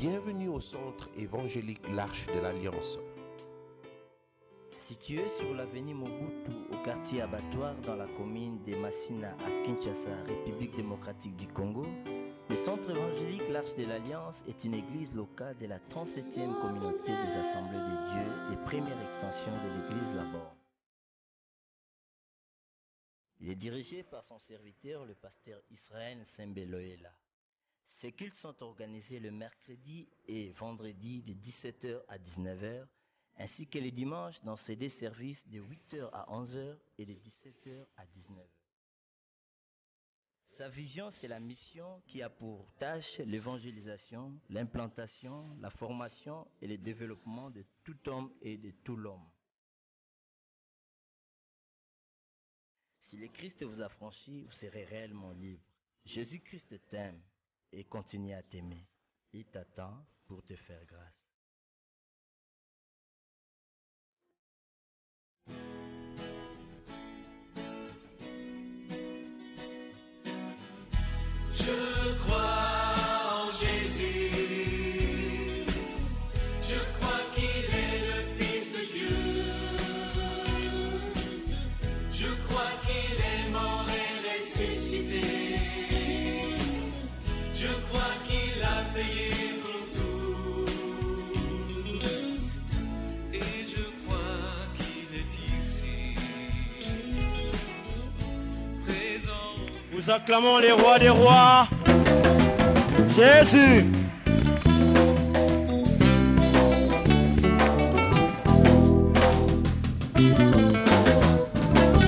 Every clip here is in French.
Bienvenue au centre évangélique L'Arche de l'Alliance. Situé sur l'avenue Mobutu au quartier Abattoir dans la commune de Massina à Kinshasa, République démocratique du Congo, le centre évangélique L'Arche de l'Alliance est une église locale de la 37e communauté des Assemblées de Dieu et première extension de l'église Labor. Il est dirigé par son serviteur, le pasteur Israël Sembeloela. Ces cultes sont organisés le mercredi et vendredi de 17h à 19h, ainsi que les dimanches dans ces deux services de 8h à 11h et de 17h à 19h. Sa vision, c'est la mission qui a pour tâche l'évangélisation, l'implantation, la formation et le développement de tout homme et de tout l'homme. Si le Christ vous a franchi, vous serez réellement libre. Jésus-Christ t'aime et continue à t'aimer. Il t'attend pour te faire grâce. Je crois en Jésus, je crois qu'il est le Fils de Dieu, je crois qu'il est mort et ressuscité, je crois qu'il a payé pour tout, et je crois qu'il est ici, présent. Nous acclamons les rois des rois, Jésus.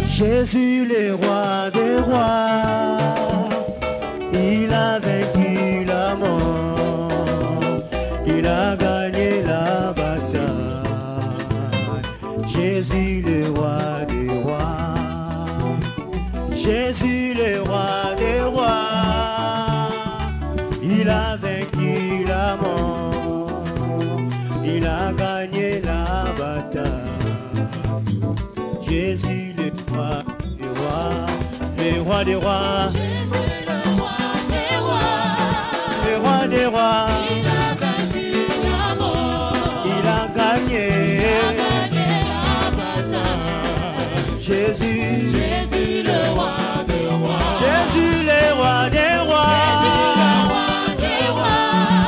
Jésus, le roi des rois, il a vaincu la mort, il a gagné la bataille. Jésus, le roi des rois, Jésus, le roi des rois, il a vaincu la mort, il a gagné la bataille. Jésus, le roi des rois, le roi des rois, Jésus le roi des rois, le roi des rois, il a vaincu la mort, il a gagné. la bataille. Jésus, Jésus le roi des rois, Jésus, le roi des rois,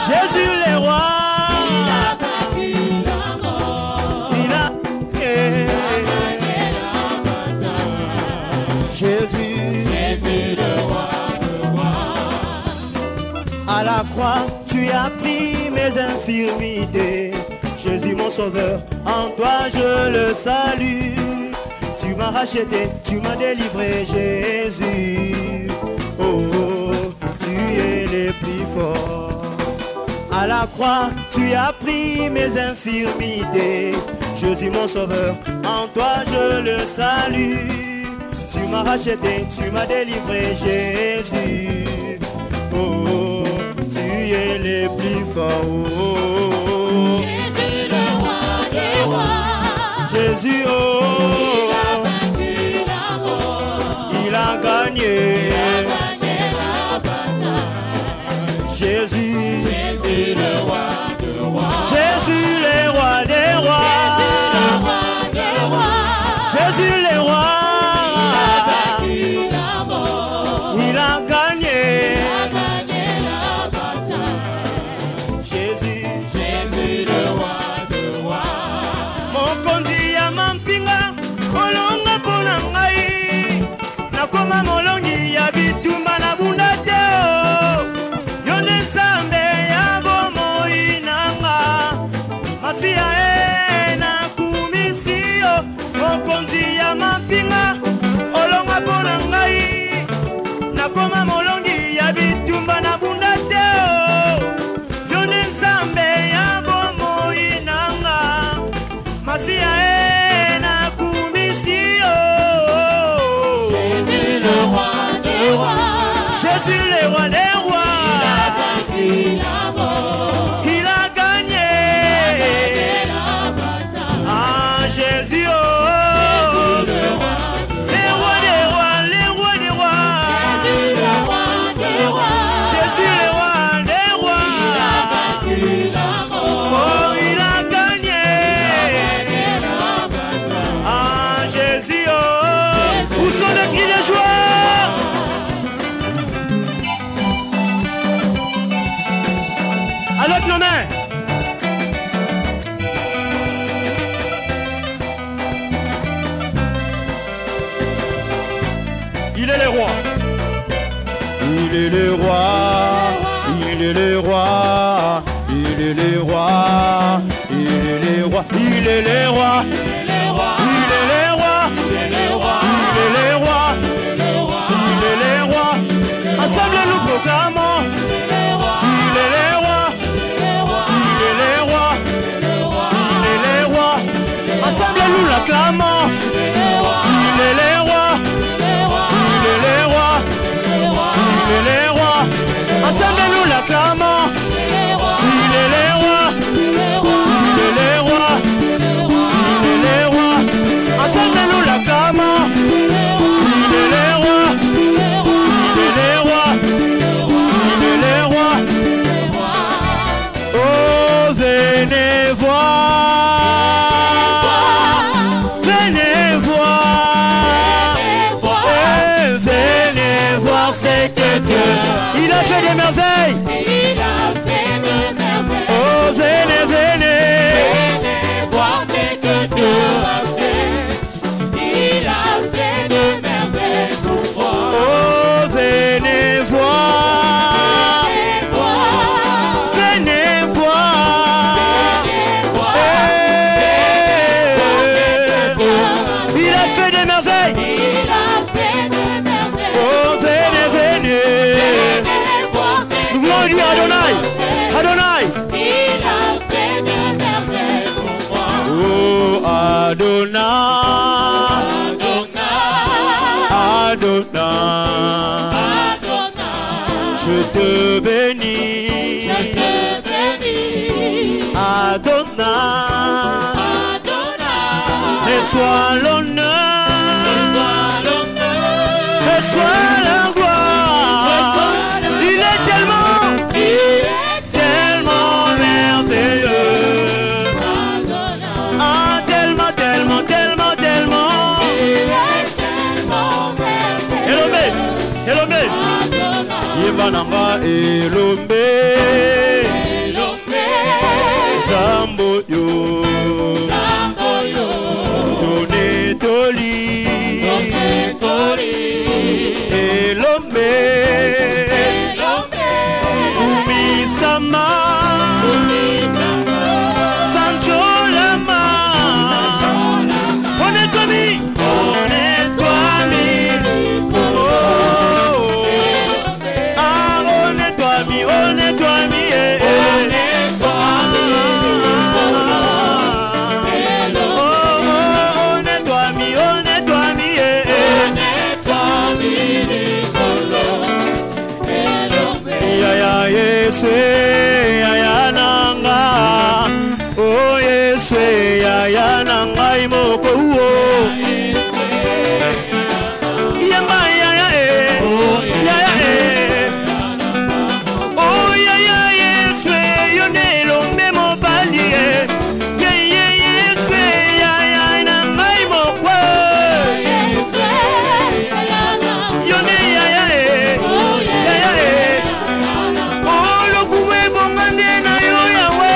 Jésus, le roi, il a vaincu la mort, il a gagné. la bataille. Jésus, Jésus le roi des rois, à la croix, tu as pris mes infirmités. Jésus, mon sauveur, en toi je le salue. Tu m'as racheté, tu m'as délivré, Jésus. Oh, tu es le plus fort. À la croix, tu as pris mes infirmités. Jésus, mon sauveur, en toi je le salue. Tu m'as racheté, tu m'as délivré, Jésus. Oh, tu es le plus fort. Oh, Jésus le roi des rois, Jésus, il a oh, vaincu la mort, il a gagné. gagné la bataille. Jésus, Jésus le roi des rois, Jésus, le roi des rois, Jésus, le roi, il a vaincu la mort, il a gagné. gagné la bataille. Jésus, Jésus le roi des rois, mokonzi ya mampinga kolonga mpona ngai nakoma molongi ya bitumba na bunda te o yo nde nzambe ya bomoi nanga masiya e nakumisi yo mokonzi ya mampinga kolonga mpona ngai nakoma molongi ya bitumba na bunda te o yo nde nzambe ya bomoi nanga masiya e nakumisi yo Jésus le roi Il est le roi, il est le roi, il est le roi, il est le roi, il est le roi, il est le roi, il est le roi, il est le roi, il est le roi, il est le roi. Ensemble nous proclamons, il est le roi, il est le roi, il est le roi, il est le roi. Ensemble nous l'acclamons, il est le roi, il est le roi, il est le roi, il est le roi. Ensemble nous l'acclamons, il est le roi, il est le roi, il est le roi, il est le roi. Ensemble nous l'acclamons, il est le roi, il est le roi, il est le roi. Oh, venez voir, venez voir, venez voir ce que Dieu, il a fait des merveilles. Il a fait de merveilles. Oh, venez, venez, Venez voir ce que Dieu a fait. Il a fait de merveilles pour moi. oh, venez voir, Venez voir, venez voir. venez voir. Eh, il a fait des merveilles. Il a fait de merveilles. Oh, venez, venez. Venez voir ce Nous voulons que dire Dieu Adonai, a fait. Adonai. Il a fait de merveilles pour moi. Oh, Adonai, Adonai. Je te bénis, Je te bénis. Adonai. Adonai. Reçois l'honneur, Reçois l'honneur. reçois la gloire. Il est tellement, Tu es tellement merveilleux. Adonai. Ah, tellement, tellement, tellement, tellement. Tu es tellement merveilleux. Elomé, Elomé. Adonai. Yebananga Elomé. Elomé. Zambo yo. Zamboyo. Tone toli. Toketoli. Elomé. Elomé. Umisama. Sancho Lama. On est amis. On est amis. Oh. Ah, on est amis. On est amis. Eh, eh. Oh, on est amis. On est amis. Eh, eh. Yaya Yesu, yaya nanga. Oh Yesu, yaya nanga imoko uo. Yamba yaya eh, yaya eh. Oh yaya Yesu, yone lombe mo bali eh. Yaya Yesu, yaya nanga imoko. Yone yaya eh, yaya eh. Oh lokuwe bongande na yo yawe.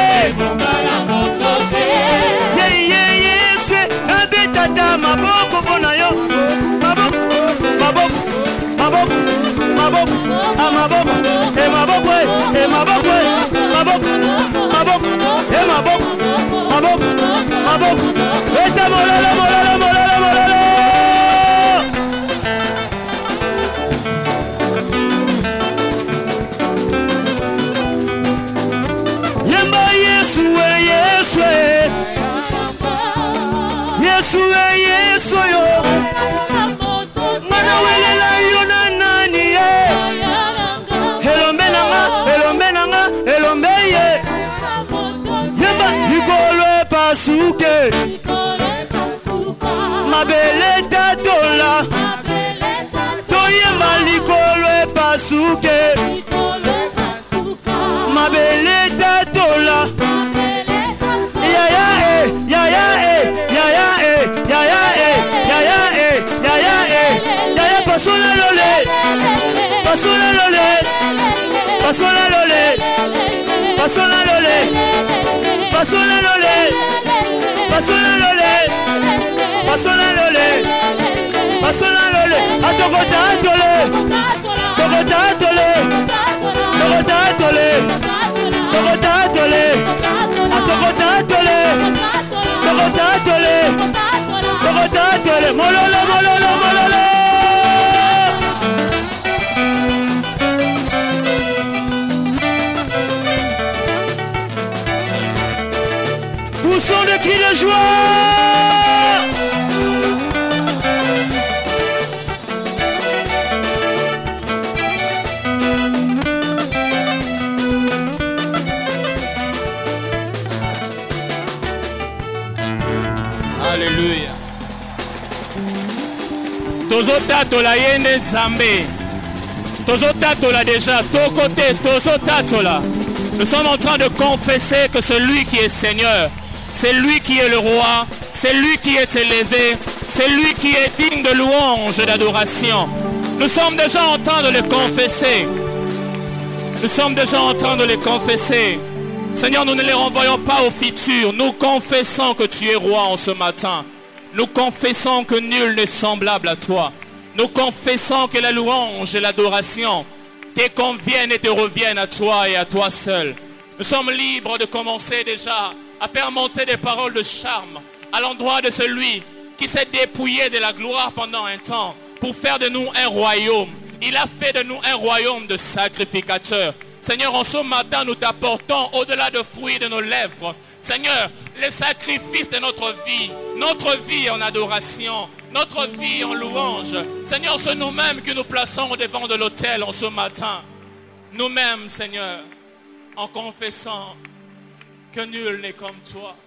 Yeye Yesu, abetata maboko pona yo. Maboko, maboko, maboko, maboko, ah maboko, eh maboko, eh maboko, maboko, maboko, eh maboko, maboko, maboko. Eta molala, molala, molala, molala. Yemba Yesu, Yesu, Yesu, Yesu yo. Mana welela yo na nani ye. Elombe nanga, elombe nanga, elombe ye. Yemba likolo epasuke. Mabele tatola. Toyemba likolo epasuke. Mabele tatola. Yaya eh, yaya eh, yaya eh, yaya eh, yaya eh, yaya eh. Yaya pasola lole, pasola lole, pasola lole, pasola lole, pasola lole, pasola lole, pasola lole, pasola lole. Atokota atole, tokota atole. Tokotatole, Tokotatole, Tokotatole, Tokotatole, Tokotatole, Mololo, Mololo, Mololo. Poussons des cris de joie. Alléluia. Tozotatola yende Nzambe. Tozotatola déjà, ton côté, tozotatola. Nous sommes en train de confesser que c'est lui qui est Seigneur, c'est lui qui est le roi, c'est lui qui est élevé, c'est lui qui est digne de louange et d'adoration. Nous sommes déjà en train de le confesser. Nous sommes déjà en train de le confesser. Seigneur, nous ne les renvoyons pas au futur. Nous confessons que tu es roi en ce matin. Nous confessons que nul n'est semblable à toi. Nous confessons que la louange et l'adoration te conviennent et te reviennent à toi et à toi seul. Nous sommes libres de commencer déjà à faire monter des paroles de charme à l'endroit de celui qui s'est dépouillé de la gloire pendant un temps pour faire de nous un royaume. Il a fait de nous un royaume de sacrificateurs. Seigneur, en ce matin, nous t'apportons au-delà de fruits de nos lèvres. Seigneur, le sacrifice de notre vie en adoration, notre vie en louange. Seigneur, c'est nous-mêmes que nous plaçons au devant de l'autel en ce matin. Nous-mêmes, Seigneur, en confessant que nul n'est comme toi.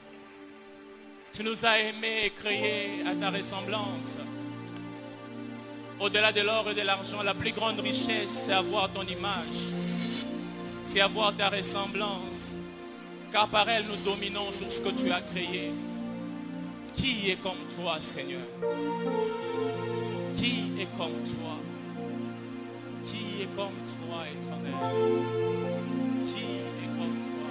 Tu nous as aimés et créés à ta ressemblance. Au-delà de l'or et de l'argent, la plus grande richesse, c'est avoir ton image. C'est avoir ta ressemblance. Car par elle, nous dominons sur ce que tu as créé. Qui est comme toi, Seigneur? Qui est comme toi? Qui est comme toi, Éternel? Qui est comme toi?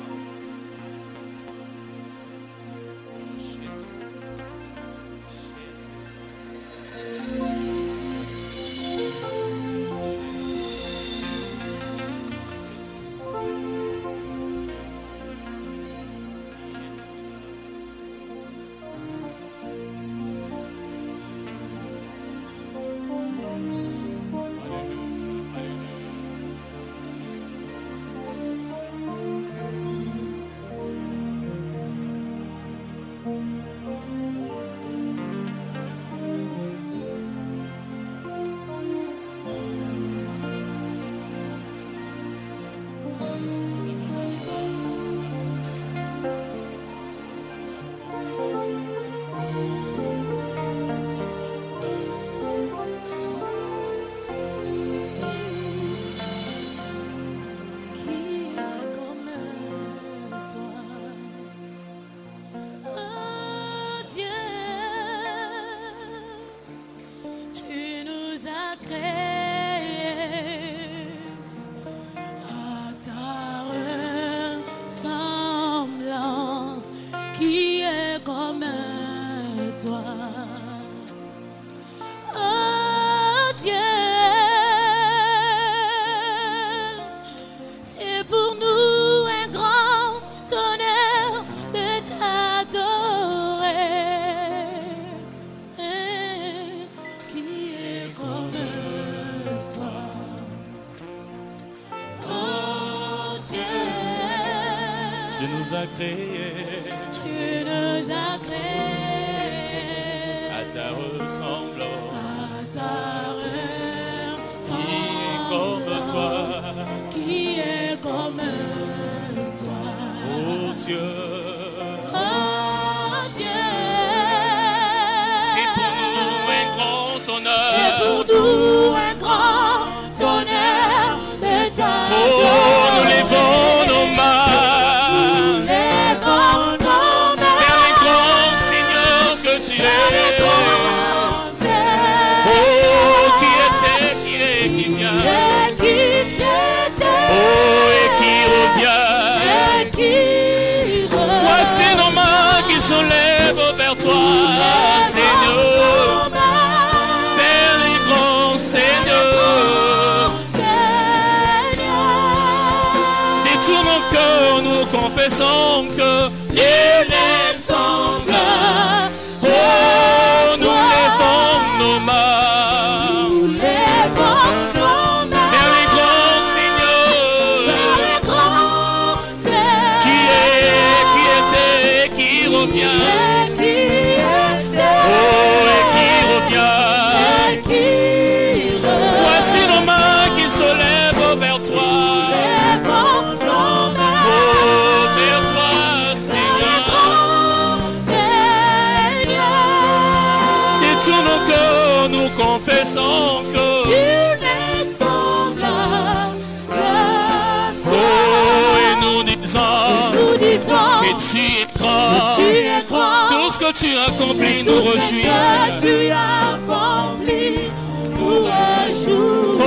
Jésus. Tu nous as créés à ta ressemblance. Qui est comme toi? Qui est comme toi? Oh Dieu. Oh Dieu. C'est pour nous un grand honneur. C'est pour nous un grand honneur de t'adorer. Oh, nous levons nos mains. confessons que il n'est semblable. Oh, nous levons nos mains. Nous levons nos mains Vers les grands Seigneurs. vers les grands Seigneurs. Qui était, qui revient. Et qui était, Oh, et qui revient. et qui revient. Voici nos mains qui se lèvent vers toi. Levons nos mains Oh, vers toi, vers les Seigneur. grands Seigneurs. Et tous nos cœurs, nous confessons que Il n'est semblable que toi. oh, et nous disons Nous disons que tu es grand. tu es grand. Tout ce que tu accomplis nous Tout ce réjouit, que Seigneur. tu as accompli nous réjouit. Oh,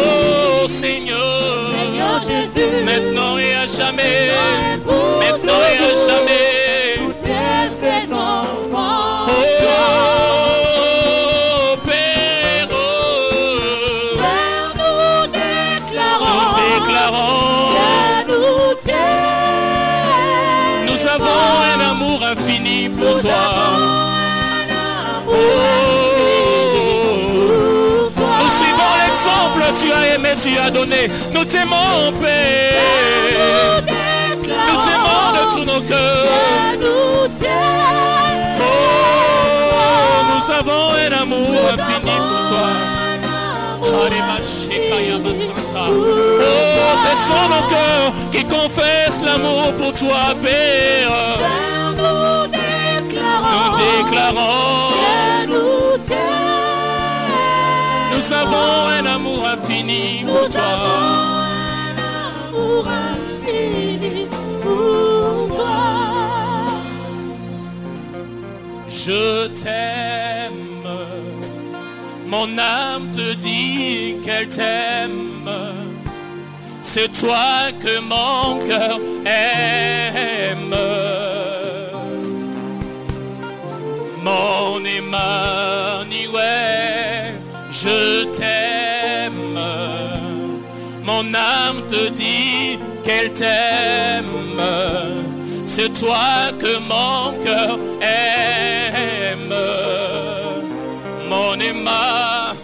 Seigneur, Seigneur Jésus, maintenant et à jamais, et pour maintenant et à toujours, jamais. nous te faisons Oh, confiance. Père, oh, Père, nous déclarons nous déclarons, que nous t'aimons. nous avons un amour infini pour Nous toi. avons un amour infini pour toi. Nous suivons l'exemple, tu as aimé, tu as donné. Nous t'aimons, Père. Nous t'aimons de tous nos cœurs. Oh, nous avons un amour infini pour toi. Oh, ce sont nos cœurs qui confessent l'amour pour toi, Père. Nous déclarons, nous avons un amour infini pour toi. Je t'aime, mon âme te dit qu'elle t'aime. C'est toi que mon cœur aime. Mon Emmanuel, je t'aime. Mon âme te dit qu'elle t'aime. C'est toi que mon cœur aime. Mon Emmanuel,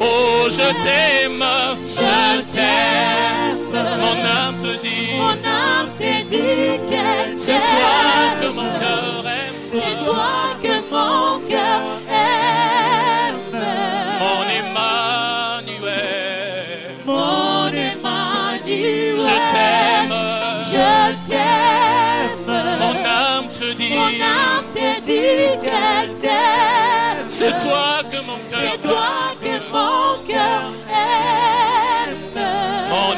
oh je t'aime, je t'aime. Mon âme te dit, qu'elle c'est toi que mon cœur aime. C'est toi que mon cœur aime. Mon Emmanuel, Mon Emmanuel, je t'aime. je t'aime. Mon âme te dit, Mon âme te dit qu'elle t'aime. c'est toi que mon cœur C'est toi que mon cœur aime. Mon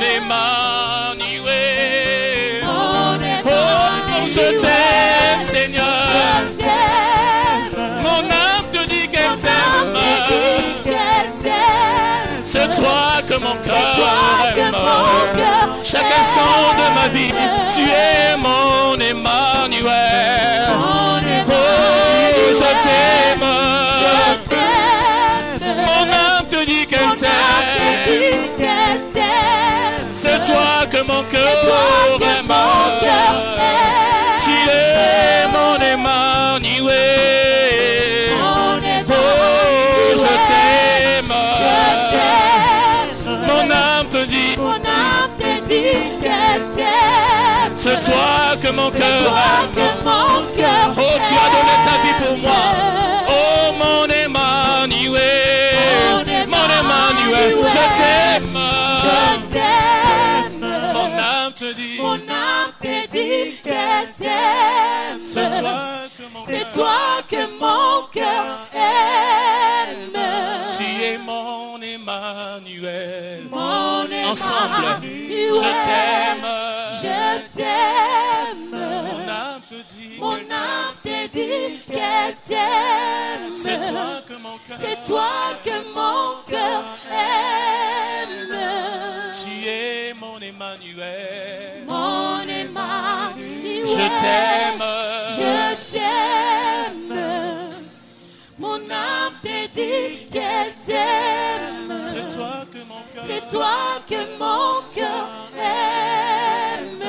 Emmanuel, Mon oh Emmanuel, je t'aime Seigneur. je t'aime. Mon âme te dit qu'elle Mon âme te dit t'aime. qu'elle t'aime. C'est toi que mon C'est toi que cœur mon aime. cœur Chaque instant de ma vie, tu es mon Emmanuel. Mon Oh, je t'aime. je t'aime. Mon âme te dit qu'elle Mon âme te dit t'aime. qu'elle t'aime. C'est toi que mon C'est toi cœur que aime. mon cœur aime. Tu es mon Emmanuel. Mon Oh, Emmanuel, je t'aime. je t'aime. Mon âme te dit, Mon âme te dit qu'elle t'aime. c'est toi que mon C'est cœur toi aime. que mon cœur Oh, tu as donné ta vie pour moi. aime. Oh, mon Emmanuel. Mon Emmanuel, je t'aime. Je t'aime. Mon âme te dit, Mon âme te dit qu'elle t'aime. c'est toi que mon C'est cœur toi que mon cœur aime. Tu es mon Emmanuel. Mon Ensemble, Emmanuel, je t'aime. Je t'aime. Mon âme te dit, Mon âme te dit qu'elle t'aime. c'est toi que mon cœur C'est toi que mon cœur aime. Tu es mon Emmanuel. Mon Emmanuel, Je t'aime. je t'aime. Mon âme te dit qu'elle t'aime. C'est toi que mon cœur C'est toi que mon cœur aime.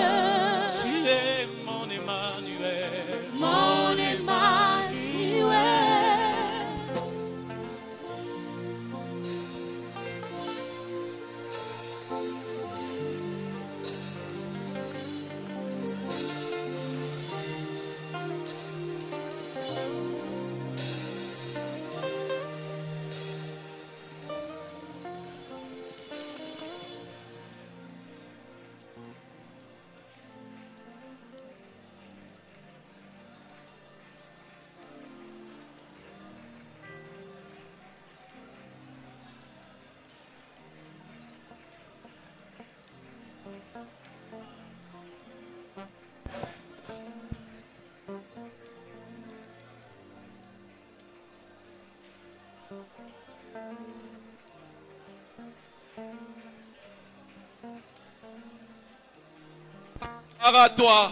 Gloire à toi,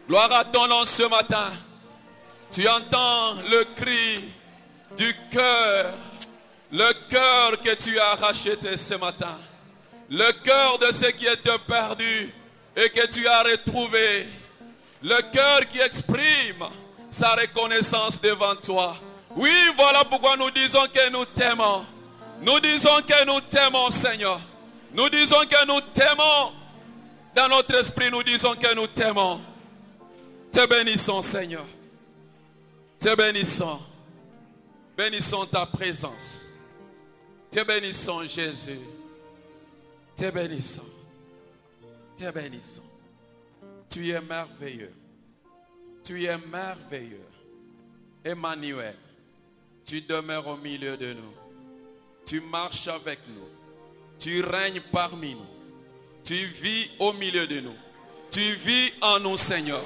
gloire à ton nom ce matin. Tu entends le cri du cœur, le cœur que tu as racheté ce matin, le cœur de ceux qui étaient perdus et que tu as retrouvé, le cœur qui exprime sa reconnaissance devant toi. Oui, voilà pourquoi nous disons que nous t'aimons. Nous disons que nous t'aimons, Seigneur. Nous disons que nous t'aimons. Dans notre esprit, nous disons que nous t'aimons. Te bénissons, Seigneur. Te bénissons. Bénissons ta présence. Te bénissons, Jésus. Te bénissons. Te bénissons. Tu es merveilleux. Tu es merveilleux. Emmanuel, tu demeures au milieu de nous. Tu marches avec nous. Tu règnes parmi nous. Tu vis au milieu de nous. Tu vis en nous, Seigneur.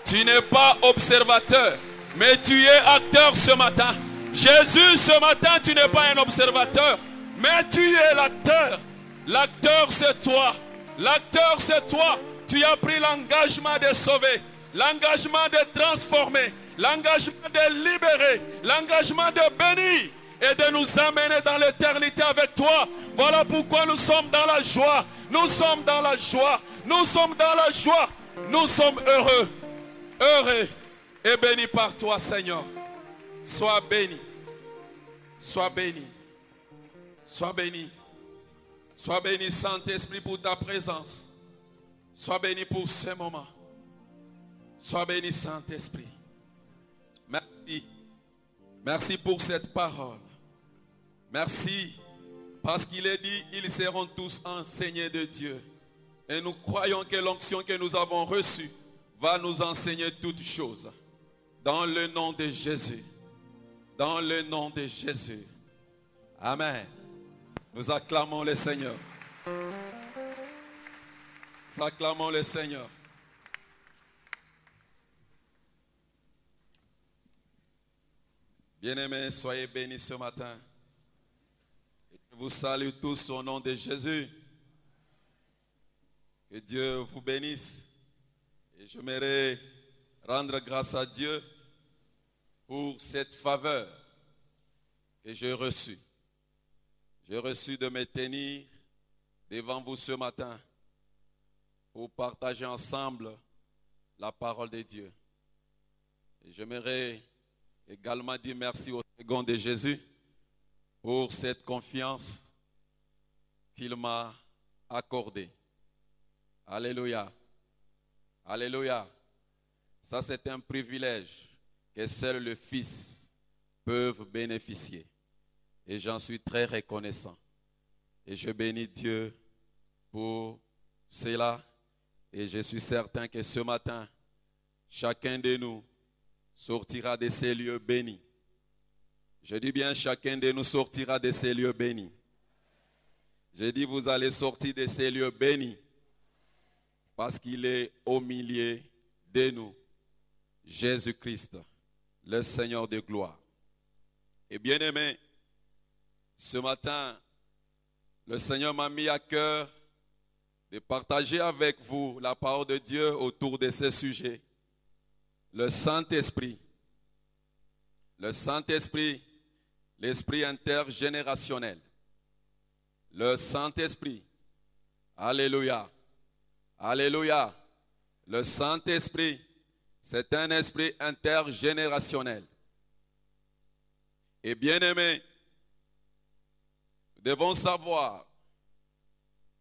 Tu n'es pas observateur, mais tu es acteur ce matin. Jésus, ce matin, tu n'es pas un observateur, mais tu es l'acteur. L'acteur, c'est toi. L'acteur, c'est toi. Tu as pris l'engagement de sauver, l'engagement de transformer, l'engagement de libérer, l'engagement de bénir et de nous amener dans l'éternité avec toi. Voilà pourquoi nous sommes dans la joie. Nous sommes dans la joie. Nous sommes dans la joie. Nous sommes heureux. Heureux et bénis par toi, Seigneur. Sois béni. Sois béni. Sois béni. Sois béni, Saint-Esprit, pour ta présence. Sois béni pour ce moment. Sois béni, Saint-Esprit. Merci. Merci pour cette parole. Merci. Parce qu'il est dit, ils seront tous enseignés de Dieu. Et nous croyons que l'onction que nous avons reçue va nous enseigner toutes choses. Dans le nom de Jésus. Dans le nom de Jésus. Amen. Nous acclamons le Seigneur. Nous acclamons le Seigneur. Bien-aimés, soyez bénis ce matin. Je vous salue tous au nom de Jésus. Que Dieu vous bénisse. Et j'aimerais rendre grâce à Dieu pour cette faveur que j'ai reçue. J'ai reçu de me tenir devant vous ce matin pour partager ensemble la parole de Dieu. Et j'aimerais également dire merci au second de Jésus pour cette confiance qu'il m'a accordée. Alléluia. Alléluia. Ça, c'est un privilège que seul le Fils peut bénéficier. Et j'en suis très reconnaissant. Et je bénis Dieu pour cela. Et je suis certain que ce matin, chacun de nous sortira de ces lieux bénis. Je dis bien, chacun de nous sortira de ces lieux bénis. Je dis, vous allez sortir de ces lieux bénis parce qu'il est au milieu de nous. Jésus-Christ, le Seigneur de gloire. Et bien aimé, ce matin, le Seigneur m'a mis à cœur de partager avec vous la parole de Dieu autour de ce sujet. Le Saint-Esprit. Le Saint-Esprit, l'esprit intergénérationnel. Le Saint-Esprit. Alléluia. Alléluia. Le Saint-Esprit, c'est un esprit intergénérationnel. Et bien aimé, nous devons savoir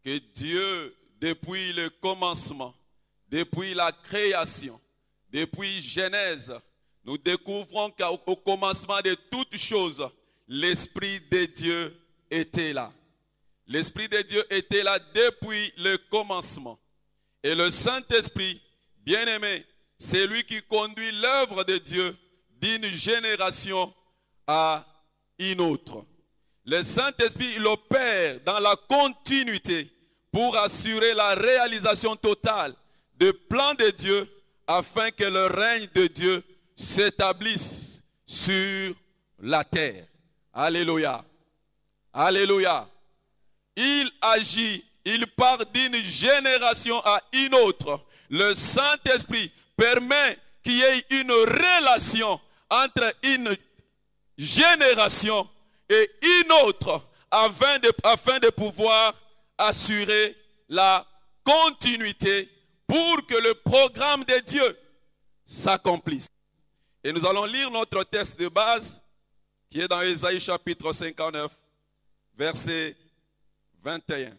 que Dieu, depuis le commencement, depuis la création, depuis Genèse, nous découvrons qu'au commencement de toutes choses, l'Esprit de Dieu était là. L'Esprit de Dieu était là depuis le commencement. Et le Saint-Esprit, bien-aimé, c'est lui qui conduit l'œuvre de Dieu d'une génération à une autre. Le Saint-Esprit, il opère dans la continuité pour assurer la réalisation totale du plan de Dieu afin que le règne de Dieu s'établisse sur la terre. Alléluia. Alléluia. Il agit, il part d'une génération à une autre. Le Saint-Esprit permet qu'il y ait une relation entre une génération et une autre afin de pouvoir assurer la continuité pour que le programme de Dieu s'accomplisse. Et nous allons lire notre texte de base qui est dans Ésaïe chapitre 59, verset 21.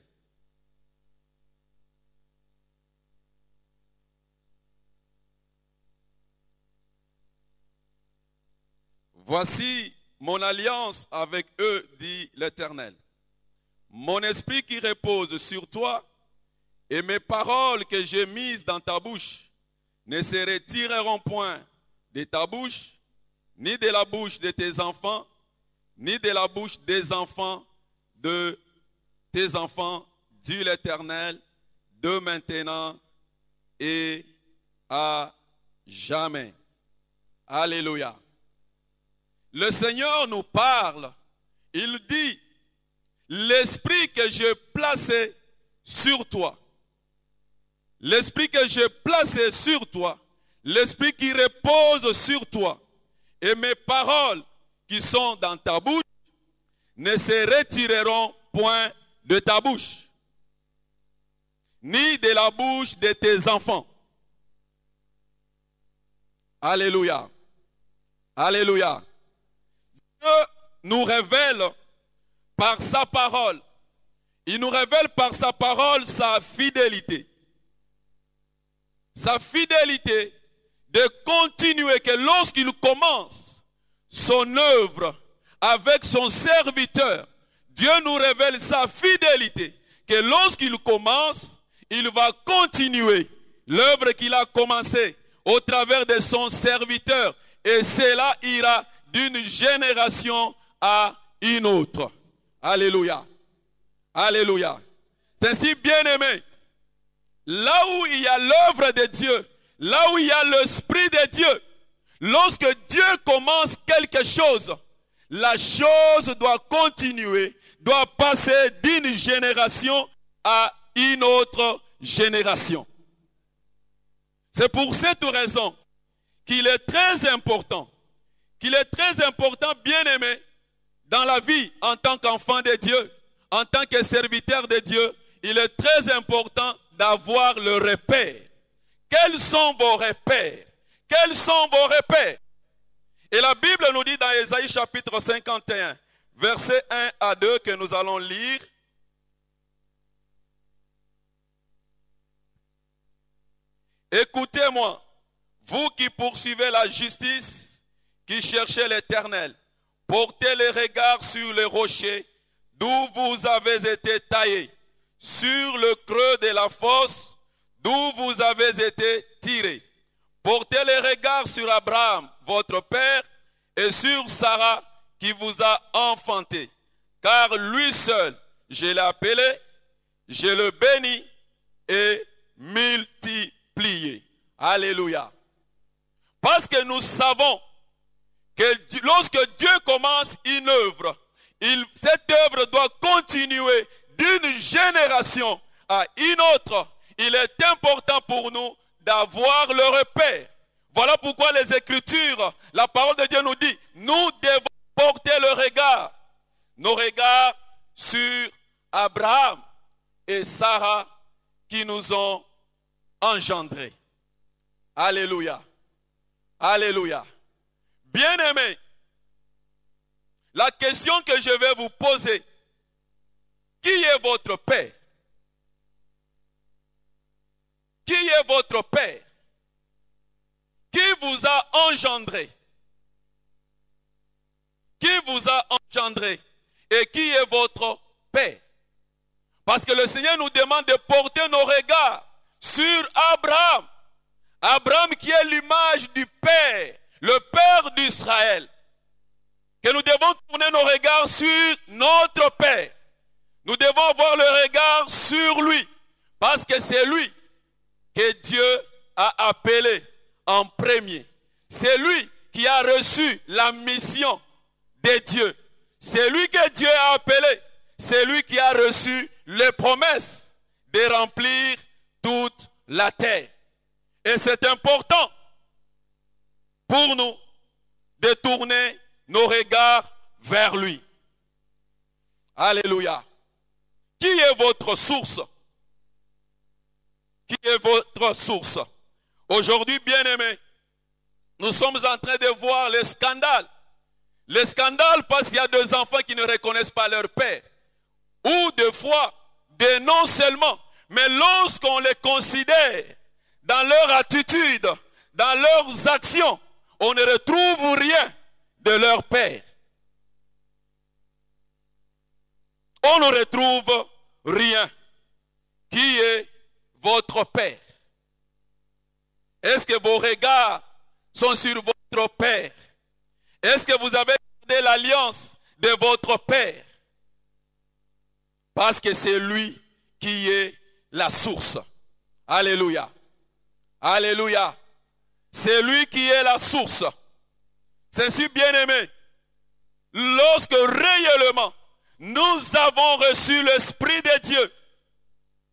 Voici mon alliance avec eux, dit l'Éternel. Mon esprit qui repose sur toi et mes paroles que j'ai mises dans ta bouche ne se retireront point de ta bouche, ni de la bouche de tes enfants, ni de la bouche des enfants de tes enfants, dit l'Éternel, de maintenant et à jamais. Alléluia. Le Seigneur nous parle, il dit, l'esprit que j'ai placé sur toi, l'esprit que j'ai placé sur toi, l'esprit qui repose sur toi, et mes paroles qui sont dans ta bouche ne se retireront point de ta bouche, ni de la bouche de tes enfants. Alléluia. Alléluia. Dieu nous révèle par sa parole. Il nous révèle par sa parole sa fidélité. Sa fidélité de continuer, que lorsqu'il commence son œuvre avec son serviteur, Dieu nous révèle sa fidélité, que lorsqu'il commence, il va continuer l'œuvre qu'il a commencée au travers de son serviteur. Et cela ira d'une génération à une autre. Alléluia. Alléluia. C'est ainsi, bien-aimé, là où il y a l'œuvre de Dieu, là où il y a l'Esprit de Dieu, lorsque Dieu commence quelque chose, la chose doit continuer, doit passer d'une génération à une autre génération. C'est pour cette raison qu'il est très important, bien-aimé, dans la vie en tant qu'enfant de Dieu, en tant que serviteur de Dieu, il est très important d'avoir le repère. Quels sont vos repères? Quels sont vos repères? Et la Bible nous dit dans Ésaïe chapitre 51, versets 1 à 2 que nous allons lire. Écoutez-moi, vous qui poursuivez la justice, qui cherchez l'Éternel, portez les regards sur les rochers d'où vous avez été taillés, sur le creux de la fosse d'où vous avez été tirés. Portez les regards sur Abraham, votre père, et sur Sarah qui vous a enfanté. Car lui seul, je l'ai appelé, je le bénis et multiplié. Alléluia. Parce que nous savons que lorsque Dieu commence une œuvre, cette œuvre doit continuer d'une génération à une autre. Il est important pour nous d'avoir le repère. Voilà pourquoi les Écritures, la parole de Dieu nous dit, nous devons porter le regard, nos regards sur Abraham et Sarah qui nous ont engendrés. Alléluia. Alléluia. Bien-aimés, la question que je vais vous poser, qui est votre père? Qui est votre père? Qui vous a engendré? Qui vous a engendré? Et qui est votre père? Parce que le Seigneur nous demande de porter nos regards sur Abraham. Abraham qui est l'image du Père, le Père d'Israël. Que nous devons tourner nos regards sur notre Père. Nous devons avoir le regard sur lui. Parce que c'est lui que Dieu a appelé en premier. C'est lui qui a reçu la mission de Dieu. C'est lui que Dieu a appelé. C'est lui qui a reçu les promesses de remplir toute la terre. Et c'est important pour nous de tourner nos regards vers lui. Alléluia. Qui est votre source? Qui est votre source? Aujourd'hui, bien-aimés, nous sommes en train de voir les scandales. Les scandales parce qu'il y a des enfants qui ne reconnaissent pas leur père. Ou des fois, des noms seulement. Mais lorsqu'on les considère dans leur attitude, dans leurs actions, on ne retrouve rien de leur père. On ne retrouve rien. Qui est votre père? Est-ce que vos regards sont sur votre père? Est-ce que vous avez gardé l'alliance de votre père? Parce que c'est lui qui est la source. Alléluia. Alléluia. C'est lui qui est la source. C'est si bien aimé. Lorsque réellement nous avons reçu l'Esprit de Dieu,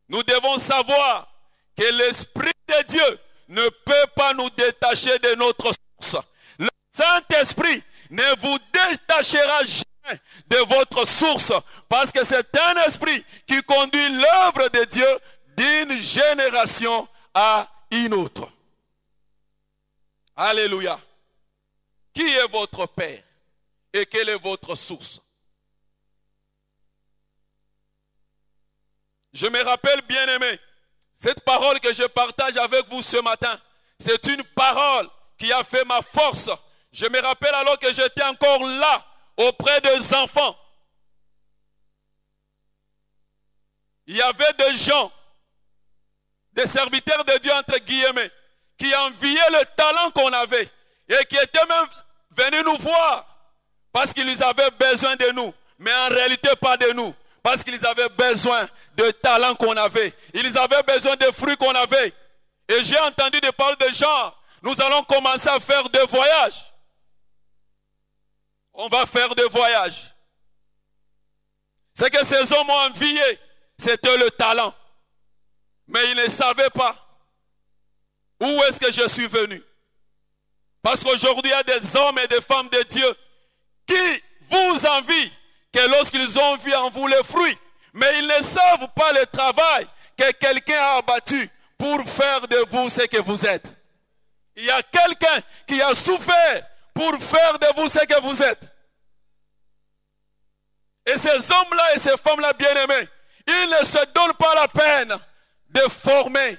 nous devons savoir que l'Esprit de Dieu ne peut pas nous détacher de notre source. Le Saint-Esprit ne vous détachera jamais de votre source, parce que c'est un esprit qui conduit l'œuvre de Dieu d'une génération à une autre. Alléluia. Qui est votre Père et quelle est votre source? Je me rappelle, bien-aimé, cette parole que je partage avec vous ce matin, c'est une parole qui a fait ma force. Je me rappelle alors que j'étais encore là, auprès des enfants. Il y avait des gens, des serviteurs de Dieu entre guillemets, qui enviaient le talent qu'on avait et qui étaient même venus nous voir parce qu'ils avaient besoin de nous, mais en réalité pas de nous, parce qu'ils avaient besoin de talent qu'on avait. Ils avaient besoin de fruits qu'on avait. Et j'ai entendu des paroles de gens, nous allons commencer à faire des voyages. On va faire des voyages. C'est que ces hommes ont envié, c'était le talent. Mais ils ne savaient pas où est-ce que je suis venu. Parce qu'aujourd'hui, il y a des hommes et des femmes de Dieu qui vous envient que lorsqu'ils ont vu en vous les fruits, mais ils ne savent pas le travail que quelqu'un a abattu pour faire de vous ce que vous êtes. Il y a quelqu'un qui a souffert pour faire de vous ce que vous êtes. Et ces hommes-là et ces femmes-là bien-aimés, ils ne se donnent pas la peine de former,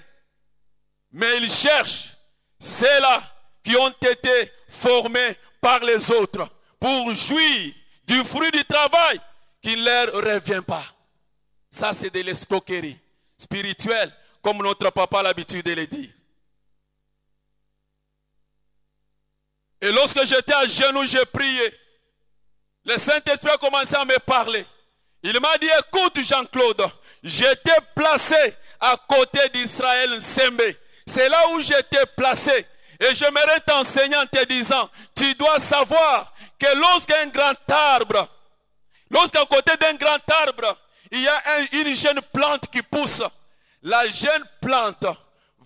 mais ils cherchent ceux-là qui ont été formés par les autres pour jouir du fruit du travail qui ne leur revient pas. Ça, c'est de l'escroquerie spirituelle, comme notre papa a l'habitude de le dire. Et lorsque j'étais à genoux, j'ai prié. Le Saint-Esprit a commencé à me parler. Il m'a dit, écoute Jean-Claude, j'étais placé à côté d'Israël Nsembe. C'est là où j'étais placé. Et j'aimerais t'enseigner en te disant, tu dois savoir que lorsqu'un grand arbre, lorsqu'à côté d'un grand arbre, il y a une jeune plante qui pousse, la jeune plante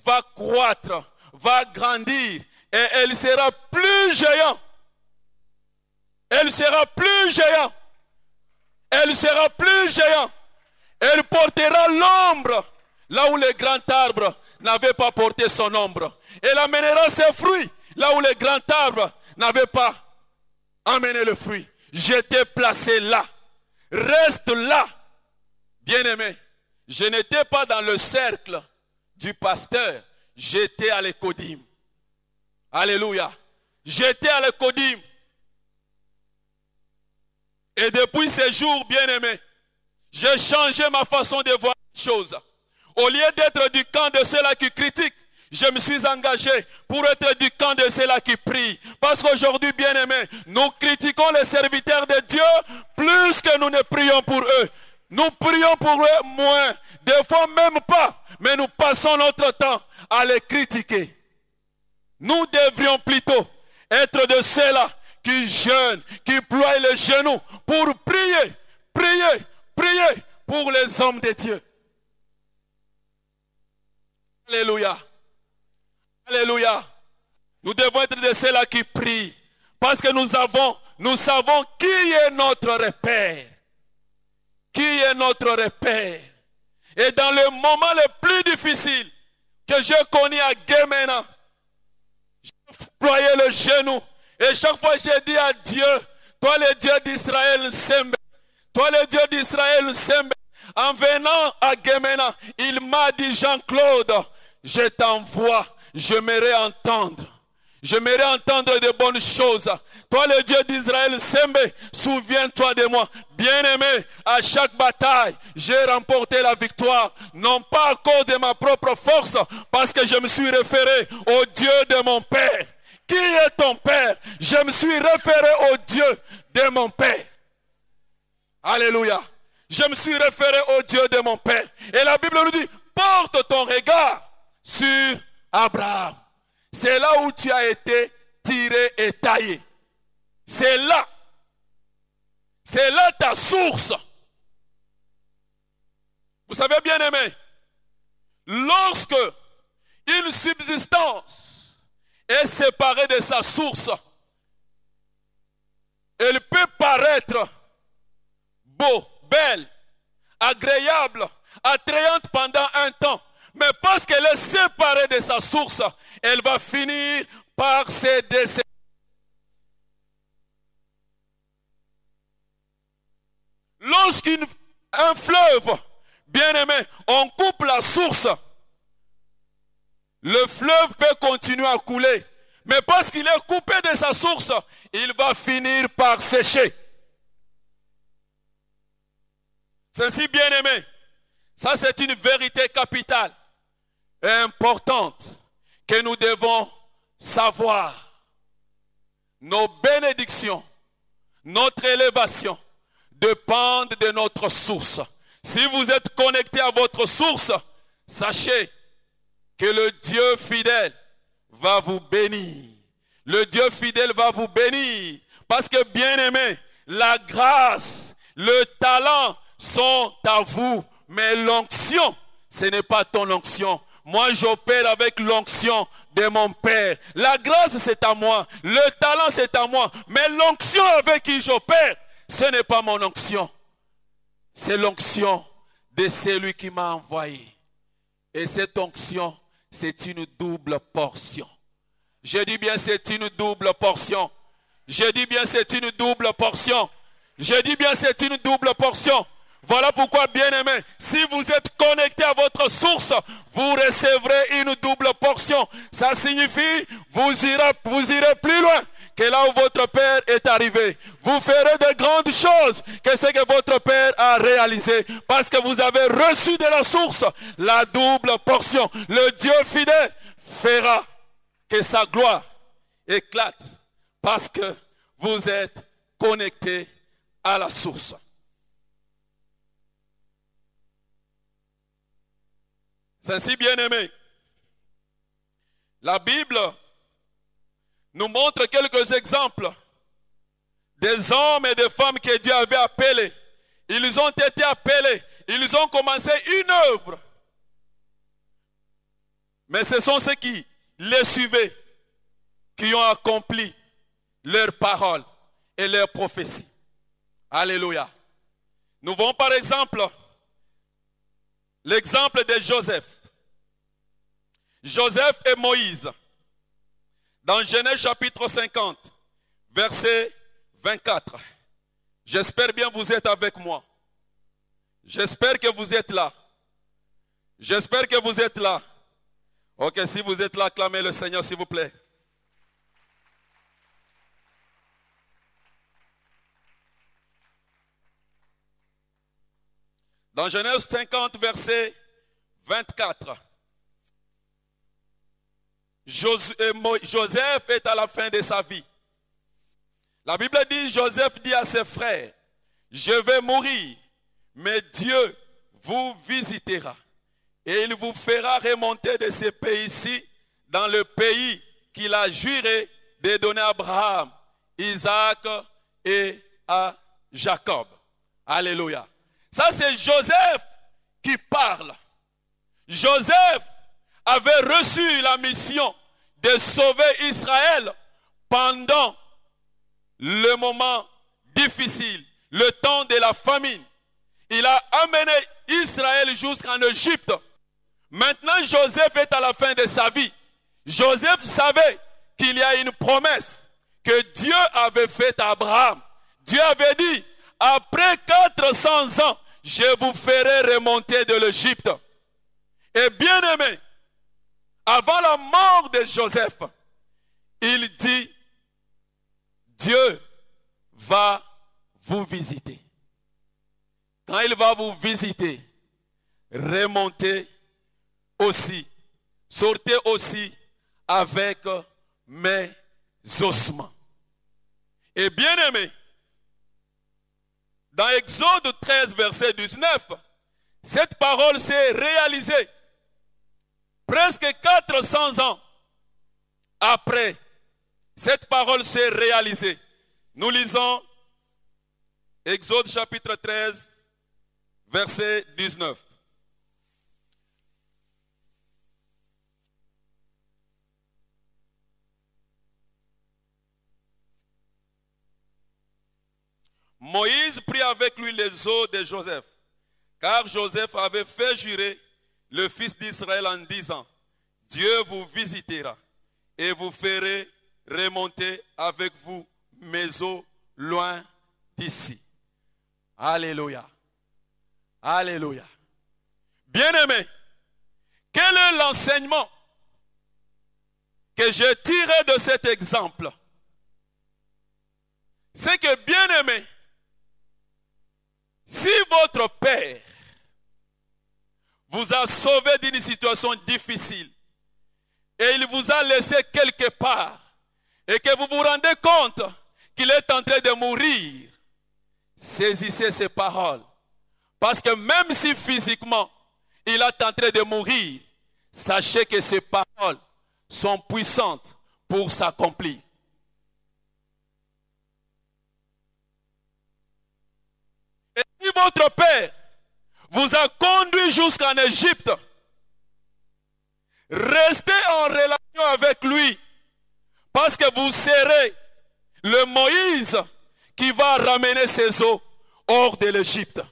va croître, va grandir et elle sera plus géante. Elle sera plus géante. Elle sera plus géante. Elle portera l'ombre là où le grand arbre n'avait pas porté son ombre. Elle amènera ses fruits là où le grand arbre n'avait pas amené le fruit. J'étais placé là. Reste là. Bien-aimé, je n'étais pas dans le cercle du pasteur. J'étais à l'Écodim. Alléluia. J'étais à l'Écodim. Et depuis ces jours, bien-aimés, j'ai changé ma façon de voir les choses. Au lieu d'être du camp de ceux-là qui critiquent, je me suis engagé pour être du camp de ceux-là qui prient. Parce qu'aujourd'hui, bien-aimés, nous critiquons les serviteurs de Dieu plus que nous ne prions pour eux. Nous prions pour eux moins, des fois même pas, mais nous passons notre temps à les critiquer. Nous devrions plutôt être de ceux-là qui jeûnent, qui ploient les genoux pour prier, prier, prier pour les hommes de Dieu. Alléluia. Alléluia. Nous devons être de ceux-là qui prient. Parce que nous savons qui est notre repère. Qui est notre repère. Et dans le moment le plus difficile que j'ai connu à Guémena, j'ai ployé le genou. Et chaque fois j'ai dit à Dieu, toi le Dieu d'Israël Sembe, toi le Dieu d'Israël Sembe. En venant à Guémena, il m'a dit, Jean-Claude, je t'envoie, j'aimerais entendre. J'aimerais entendre de bonnes choses. Toi le Dieu d'Israël, Sembe, souviens-toi de moi. Bien-aimé, à chaque bataille, j'ai remporté la victoire. Non pas à cause de ma propre force, parce que je me suis référé au Dieu de mon Père. Qui est ton Père? Je me suis référé au Dieu de mon Père. Alléluia. Je me suis référé au Dieu de mon Père. Et la Bible nous dit, porte ton regard sur Abraham. C'est là où tu as été tiré et taillé. C'est là. C'est là ta source. Vous savez bien aimé, lorsque une subsistance est séparée de sa source, elle peut paraître beau, belle, agréable, attrayante pendant un temps. Mais parce qu'elle est séparée de sa source, elle va finir par se décéder. Lorsqu'un fleuve, bien aimé, on coupe la source, le fleuve peut continuer à couler. Mais parce qu'il est coupé de sa source, il va finir par sécher. C'est ainsi, bien aimé. Ça, c'est une vérité capitale et importante que nous devons savoir. Nos bénédictions, notre élévation dépendent de notre source. Si vous êtes connecté à votre source, sachez que le Dieu fidèle va vous bénir. Le Dieu fidèle va vous bénir. Parce que, bien aimé, la grâce, le talent sont à vous. Mais l'onction, ce n'est pas ton onction. Moi, j'opère avec l'onction de mon Père. La grâce, c'est à moi. Le talent, c'est à moi. Mais l'onction avec qui j'opère, ce n'est pas mon onction. C'est l'onction de celui qui m'a envoyé. Et cette onction, c'est une double portion. Je dis bien, c'est une double portion. Je dis bien, c'est une double portion. Je dis bien, c'est une double portion. Voilà pourquoi, bien-aimé, si vous êtes connecté à votre source, vous recevrez une double portion. Ça signifie, vous irez plus loin que là où votre Père est arrivé. Vous ferez de grandes choses que ce que votre Père a réalisé. Parce que vous avez reçu de la source la double portion. Le Dieu fidèle fera que sa gloire éclate parce que vous êtes connecté à la source. C'est ainsi, bien aimé. La Bible nous montre quelques exemples des hommes et des femmes que Dieu avait appelés. Ils ont été appelés. Ils ont commencé une œuvre. Mais ce sont ceux qui les suivaient qui ont accompli leurs paroles et leurs prophéties. Alléluia. Nous voyons par exemple l'exemple de Joseph. Joseph et Moïse. Dans Genèse chapitre 50, verset 24. J'espère bien que vous êtes avec moi. J'espère que vous êtes là. J'espère que vous êtes là. Ok, si vous êtes là, acclamez le Seigneur s'il vous plaît. Dans Genèse 50, verset 24. Joseph est à la fin de sa vie. La Bible dit, Joseph dit à ses frères, je vais mourir, mais Dieu vous visitera et il vous fera remonter de ce pays-ci dans le pays qu'il a juré de donner à Abraham, Isaac et à Jacob. Alléluia. Ça c'est Joseph qui parle. Joseph avait reçu la mission de sauver Israël pendant le moment difficile, le temps de la famine. Il a amené Israël jusqu'en Égypte. Maintenant, Joseph est à la fin de sa vie. Joseph savait qu'il y a une promesse que Dieu avait faite à Abraham. Dieu avait dit, après 400 ans, je vous ferai remonter de l'Égypte. Et bien aimé, avant la mort de Joseph, il dit, Dieu va vous visiter. Quand il va vous visiter, remontez aussi, sortez aussi avec mes ossements. Et bien aimé, dans Exode 13, verset 19, cette parole s'est réalisée presque 400 ans après. Cette parole s'est réalisée. Nous lisons Exode chapitre 13, verset 19. Moïse prit avec lui les os de Joseph, car Joseph avait fait jurer le fils d'Israël en disant, Dieu vous visitera et vous ferez remonter avec vous mes os loin d'ici. Alléluia. Alléluia. Bien-aimé, quel est l'enseignement que j'ai tiré de cet exemple? C'est que, bien-aimé, si votre Père vous a sauvé d'une situation difficile et il vous a laissé quelque part et que vous vous rendez compte qu'il est en train de mourir, saisissez ces paroles. Parce que même si physiquement il est en train de mourir, sachez que ces paroles sont puissantes pour s'accomplir. Et si votre Père vous a conduit jusqu'en Égypte, restez en relation avec lui, parce que vous serez le Moïse qui va ramener ses eaux hors de l'Égypte.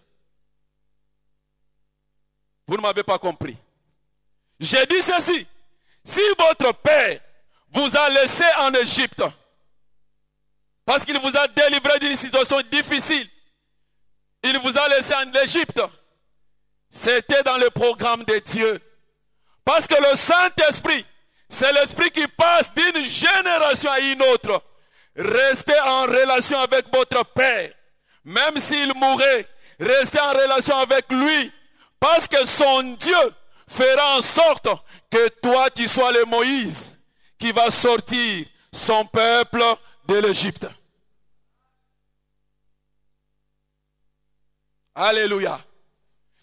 Vous ne m'avez pas compris. J'ai dit ceci, si votre Père vous a laissé en Égypte, parce qu'il vous a délivré d'une situation difficile, il vous a laissé en Égypte, c'était dans le programme de Dieu. Parce que le Saint-Esprit, c'est l'Esprit qui passe d'une génération à une autre. Restez en relation avec votre Père. Même s'il mourait, restez en relation avec lui. Parce que son Dieu fera en sorte que toi tu sois le Moïse qui va sortir son peuple de l'Égypte. Alléluia.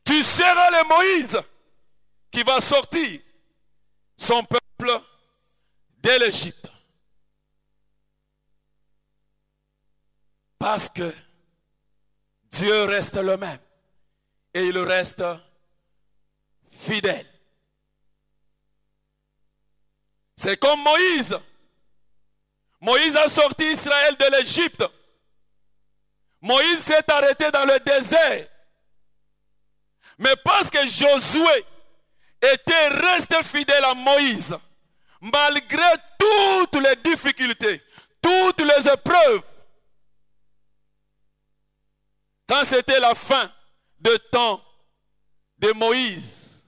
Tu seras le Moïse qui va sortir son peuple de l'Égypte. Parce que Dieu reste le même et il reste fidèle. C'est comme Moïse. Moïse a sorti Israël de l'Égypte. Moïse s'est arrêté dans le désert. Mais parce que Josué était resté fidèle à Moïse, malgré toutes les difficultés, toutes les épreuves, quand c'était la fin du temps de Moïse,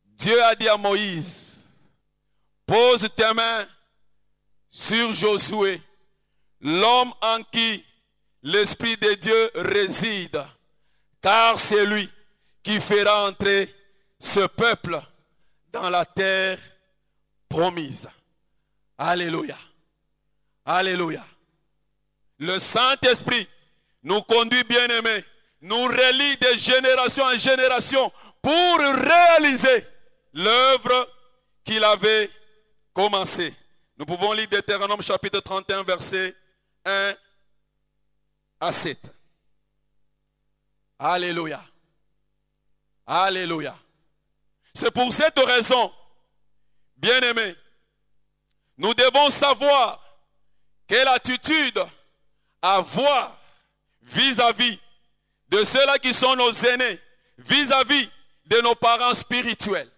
Dieu a dit à Moïse, pose tes mains sur Josué, l'homme en qui l'Esprit de Dieu réside, car c'est lui qui fera entrer ce peuple dans la terre promise. Alléluia. Alléluia. Le Saint-Esprit nous conduit, bien-aimés, nous relie de génération en génération pour réaliser l'œuvre qu'il avait commencée. Nous pouvons lire Deutéronome chapitre 31, verset 1 à 7. Alléluia. Alléluia. C'est pour cette raison, bien-aimés, nous devons savoir quelle attitude avoir vis-à-vis de ceux-là qui sont nos aînés, vis-à-vis de nos parents spirituels.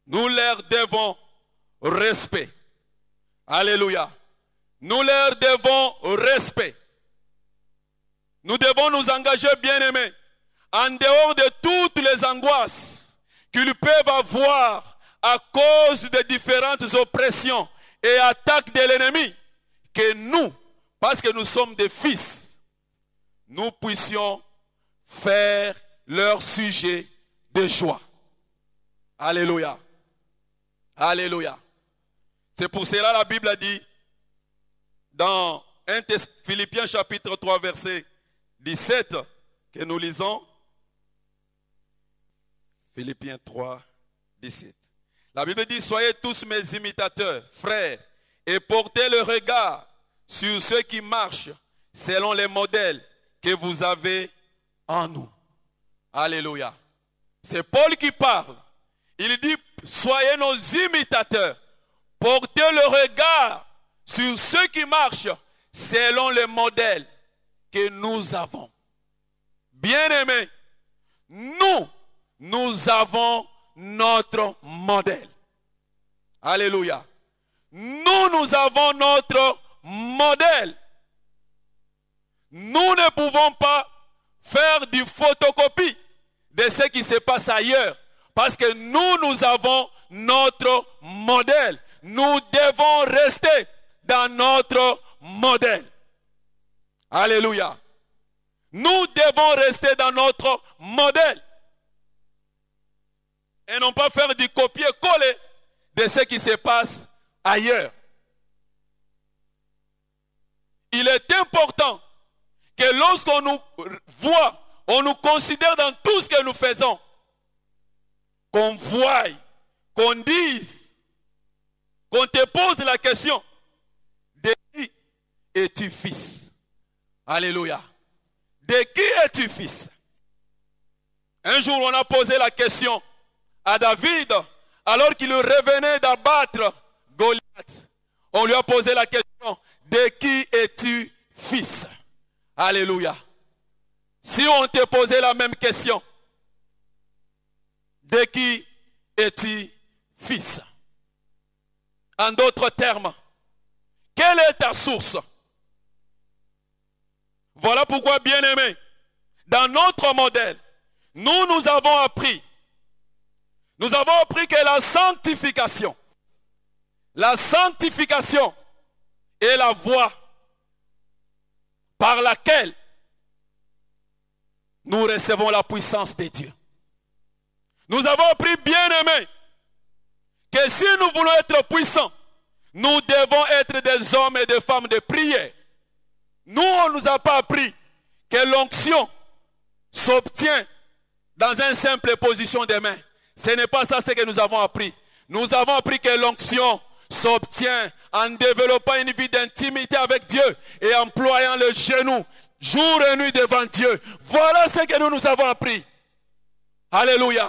Nous leur devons respect. Alléluia. Nous leur devons respect. Nous devons nous engager, bien-aimés, en dehors de toutes les angoisses qu'ils peuvent avoir à cause de différentes oppressions et attaques de l'ennemi, que nous, parce que nous sommes des fils, nous puissions faire leur sujet de joie. Alléluia. Alléluia. C'est pour cela la Bible a dit dans 1 Philippiens chapitre 3 verset 17 que nous lisons. Philippiens 3, 17. La Bible dit, soyez tous mes imitateurs, frères, et portez le regard sur ceux qui marchent selon les modèles que vous avez en nous. Alléluia. C'est Paul qui parle. Il dit, soyez nos imitateurs. Portez le regard sur ceux qui marchent selon les modèles que nous avons. Bien-aimés, nous avons notre modèle. Alléluia. Nous avons notre modèle. Nous ne pouvons pas faire du photocopie de ce qui se passe ailleurs. Parce que nous avons notre modèle. Nous devons rester dans notre modèle. Alléluia. Nous devons rester dans notre modèle. Et non pas faire du copier-coller de ce qui se passe ailleurs. Il est important que lorsqu'on nous voit, on nous considère dans tout ce que nous faisons, qu'on voie, qu'on dise, qu'on te pose la question, de qui es-tu fils? Alléluia. De qui es-tu fils? Un jour, on a posé la question à David, alors qu'il revenait d'abattre Goliath. On lui a posé la question, de qui es-tu fils? Alléluia. Si on te posait la même question, de qui es-tu fils? En d'autres termes, quelle est ta source? Voilà pourquoi, bien-aimés, dans notre modèle, nous avons appris que la sanctification est la voie par laquelle nous recevons la puissance de Dieu. Nous avons appris, bien-aimés, que si nous voulons être puissants, nous devons être des hommes et des femmes de prière. Nous, on ne nous a pas appris que l'onction s'obtient dans une simple position des mains. Ce n'est pas ça ce que nous avons appris. Nous avons appris que l'onction s'obtient en développant une vie d'intimité avec Dieu et en employant le genou jour et nuit devant Dieu. Voilà ce que nous avons appris. Alléluia.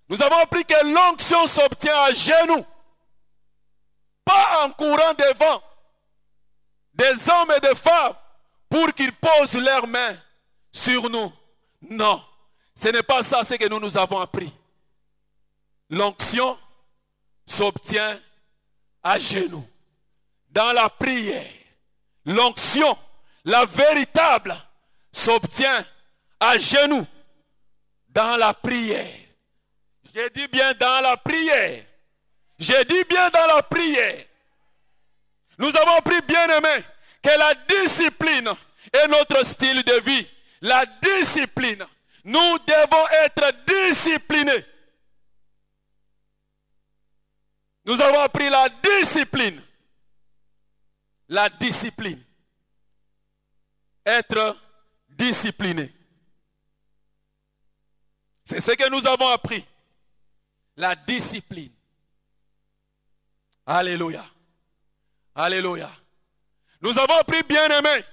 Nous avons appris que l'onction s'obtient à genoux. Pas en courant devant des hommes et des femmes pour qu'ils posent leurs mains sur nous. Non, ce n'est pas ça ce que nous avons appris. L'onction s'obtient à genoux, dans la prière. L'onction, la véritable, s'obtient à genoux, dans la prière. J'ai dit bien dans la prière. J'ai dit bien dans la prière. Nous avons appris, bien-aimés, que la discipline est notre style de vie. La discipline. Nous devons être disciplinés. Nous avons appris la discipline. La discipline. Être discipliné. C'est ce que nous avons appris. La discipline. Alléluia. Alléluia. Nous avons appris, bien-aimés,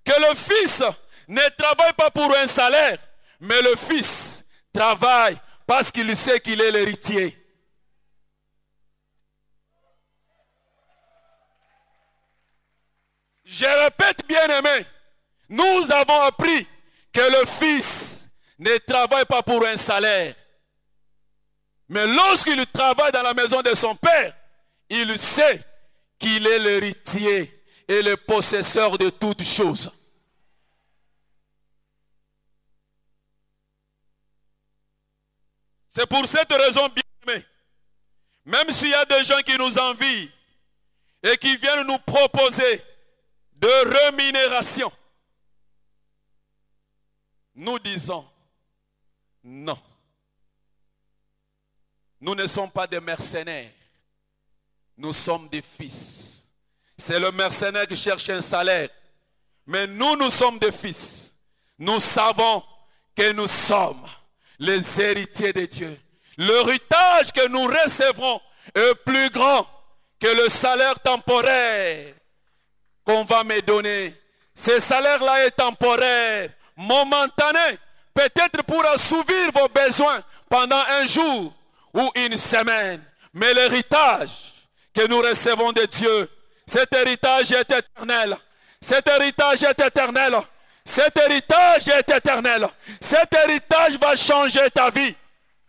que le Fils ne travaille pas pour un salaire, mais le Fils travaille parce qu'il sait qu'il est l'héritier. Je répète, bien-aimés, nous avons appris que le Fils ne travaille pas pour un salaire. Mais lorsqu'il travaille dans la maison de son Père, il sait qu'il est l'héritier et le possesseur de toutes choses. C'est pour cette raison, bien-aimés, même s'il y a des gens qui nous envient et qui viennent nous proposer de rémunération, nous disons non. Nous ne sommes pas des mercenaires. Nous sommes des fils. C'est le mercenaire qui cherche un salaire. Mais nous sommes des fils. Nous savons que nous sommes les héritiers de Dieu. L'héritage que nous recevrons est plus grand que le salaire temporaire qu'on va me donner. Ce salaire-là est temporaire, momentané, peut-être pour assouvir vos besoins pendant un jour ou une semaine. Mais l'héritage que nous recevons de Dieu, cet héritage est éternel. Cet héritage est éternel. Cet héritage est éternel. Cet héritage va changer ta vie.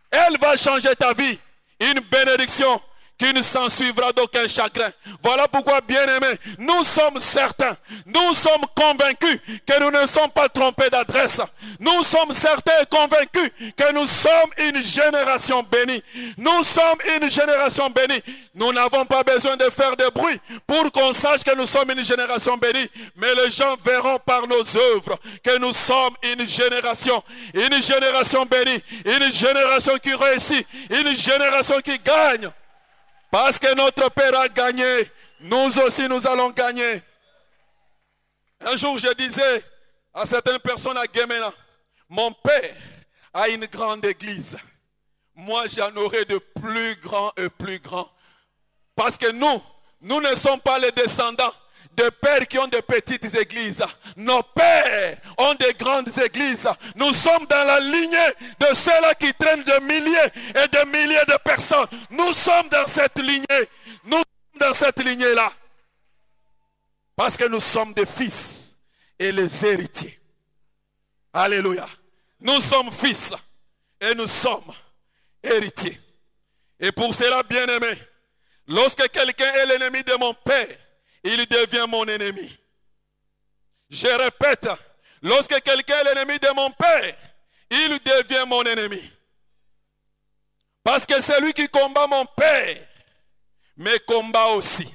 Elle va changer ta vie. Une bénédiction qui ne s'en suivra d'aucun chagrin. Voilà pourquoi, bien-aimés, nous sommes certains, nous sommes convaincus que nous ne sommes pas trompés d'adresse. Nous sommes certains et convaincus que nous sommes une génération bénie. Nous sommes une génération bénie. Nous n'avons pas besoin de faire de bruit pour qu'on sache que nous sommes une génération bénie. Mais les gens verront par nos œuvres que nous sommes une génération bénie, une génération qui réussit, une génération qui gagne. Parce que notre Père a gagné, nous aussi nous allons gagner. Un jour je disais à certaines personnes à Guémena, mon Père a une grande église. Moi j'en aurai de plus grands et plus grands. Parce que nous ne sommes pas les descendants de pères qui ont de petites églises. Nos pères ont de grandes églises. Nous sommes dans la lignée de ceux-là qui traînent de milliers et de milliers de personnes. Nous sommes dans cette lignée. Nous sommes dans cette lignée-là. Parce que nous sommes des fils et les héritiers. Alléluia. Nous sommes fils et nous sommes héritiers. Et pour cela, bien-aimés, lorsque quelqu'un est l'ennemi de mon Père, il devient mon ennemi. Je répète, lorsque quelqu'un est l'ennemi de mon Père, il devient mon ennemi. Parce que celui qui combat mon Père me combat aussi.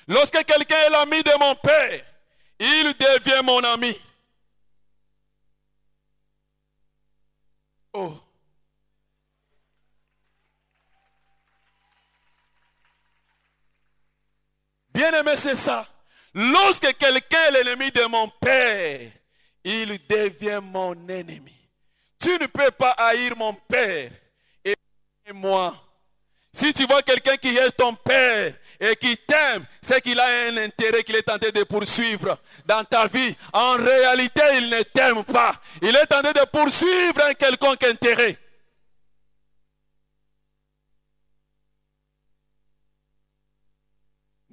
Lorsque quelqu'un est l'ami de mon Père, il devient mon ami. Oh. Bien-aimé, c'est ça. Lorsque quelqu'un est l'ennemi de mon Père, il devient mon ennemi. Tu ne peux pas haïr mon Père et moi. Si tu vois quelqu'un qui est ton Père et qui t'aime, c'est qu'il a un intérêt qu'il est en train de poursuivre dans ta vie. En réalité, il ne t'aime pas. Il est en train de poursuivre un quelconque intérêt.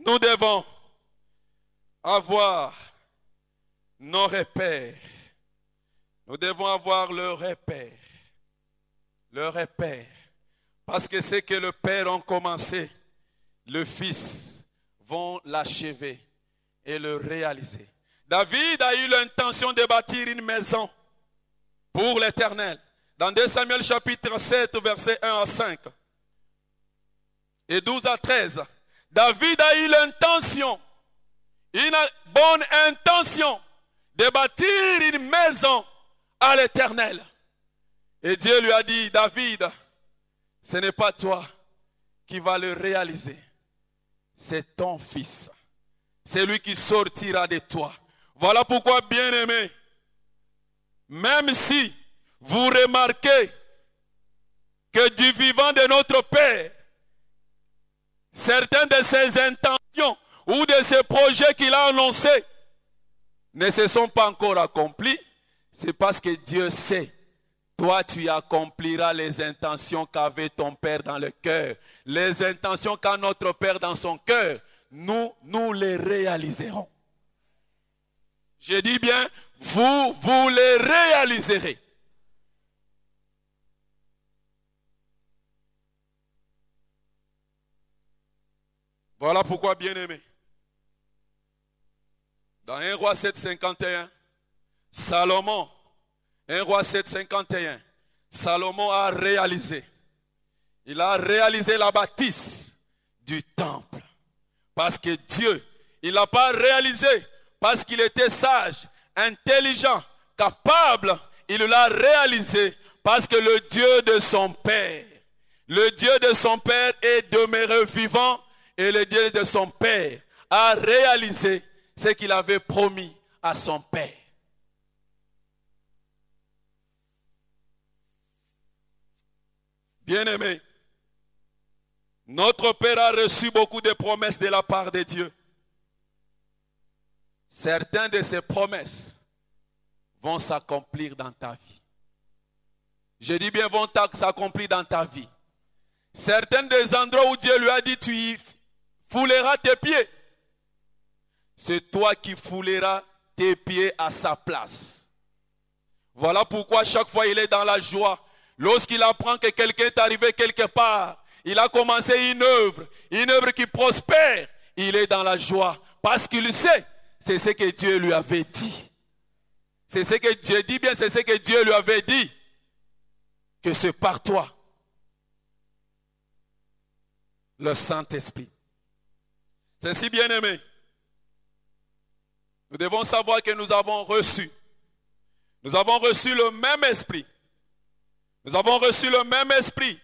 Nous devons avoir nos repères. Nous devons avoir le repère. Le repère. Parce que ce que le Père a commencé, le Fils vont l'achever et le réaliser. David a eu l'intention de bâtir une maison pour l'Éternel. Dans 2 Samuel chapitre 7, versets 1 à 5 et 12 à 13. David a eu l'intention, une bonne intention de bâtir une maison à l'Éternel. Et Dieu lui a dit, David, ce n'est pas toi qui vas le réaliser. C'est ton fils. C'est lui qui sortira de toi. Voilà pourquoi, bien-aimés, même si vous remarquez que du vivant de notre Père, certaines de ses intentions ou de ces projets qu'il a annoncés ne se sont pas encore accomplis, c'est parce que Dieu sait. Toi, tu accompliras les intentions qu'avait ton Père dans le cœur. Les intentions qu'a notre Père dans son cœur, nous les réaliserons. Je dis bien, vous les réaliserez. Voilà pourquoi, bien-aimé, dans 1 Roi 7,51, Salomon, 1 Roi 7,51, Salomon a réalisé. Il a réalisé la bâtisse du temple. Parce que Dieu, il n'a pas réalisé parce qu'il était sage, intelligent, capable. Il l'a réalisé parce que le Dieu de son Père, le Dieu de son Père est demeuré vivant et le Dieu de son Père a réalisé ce qu'il avait promis à son Père. Bien-aimé, notre Père a reçu beaucoup de promesses de la part de Dieu. Certaines de ces promesses vont s'accomplir dans ta vie. Je dis bien vont s'accomplir dans ta vie. Certains des endroits où Dieu lui a dit tu y fouleras tes pieds. C'est toi qui fouleras tes pieds à sa place. Voilà pourquoi chaque fois il est dans la joie. Lorsqu'il apprend que quelqu'un est arrivé quelque part, il a commencé une œuvre qui prospère, il est dans la joie. Parce qu'il sait, c'est ce que Dieu lui avait dit. C'est ce que Dieu dit bien, c'est ce que Dieu lui avait dit. Que c'est par toi, le Saint-Esprit. C'est si bien aimé. Nous devons savoir que nous avons reçu le même esprit. Nous avons reçu le même esprit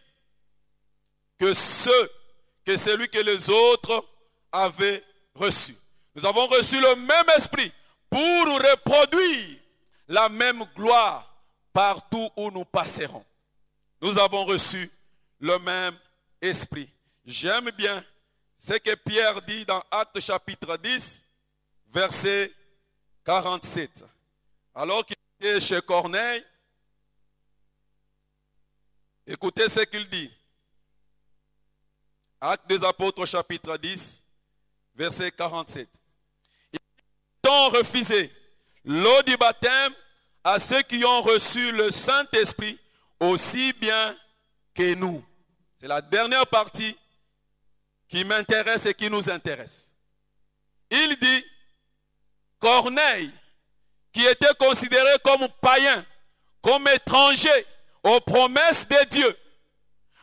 que celui que les autres avaient reçu. Nous avons reçu le même esprit pour reproduire la même gloire partout où nous passerons. Nous avons reçu le même esprit. J'aime bien ce que Pierre dit dans Actes chapitre 10, verset 47. Alors qu'il était chez Corneille, écoutez ce qu'il dit. Actes des Apôtres chapitre 10, verset 47. Ils ont refusé l'eau du baptême à ceux qui ont reçu le Saint-Esprit aussi bien que nous. C'est la dernière partie qui m'intéresse et qui nous intéresse. Il dit, Corneille, qui était considéré comme païen, comme étranger aux promesses de Dieu.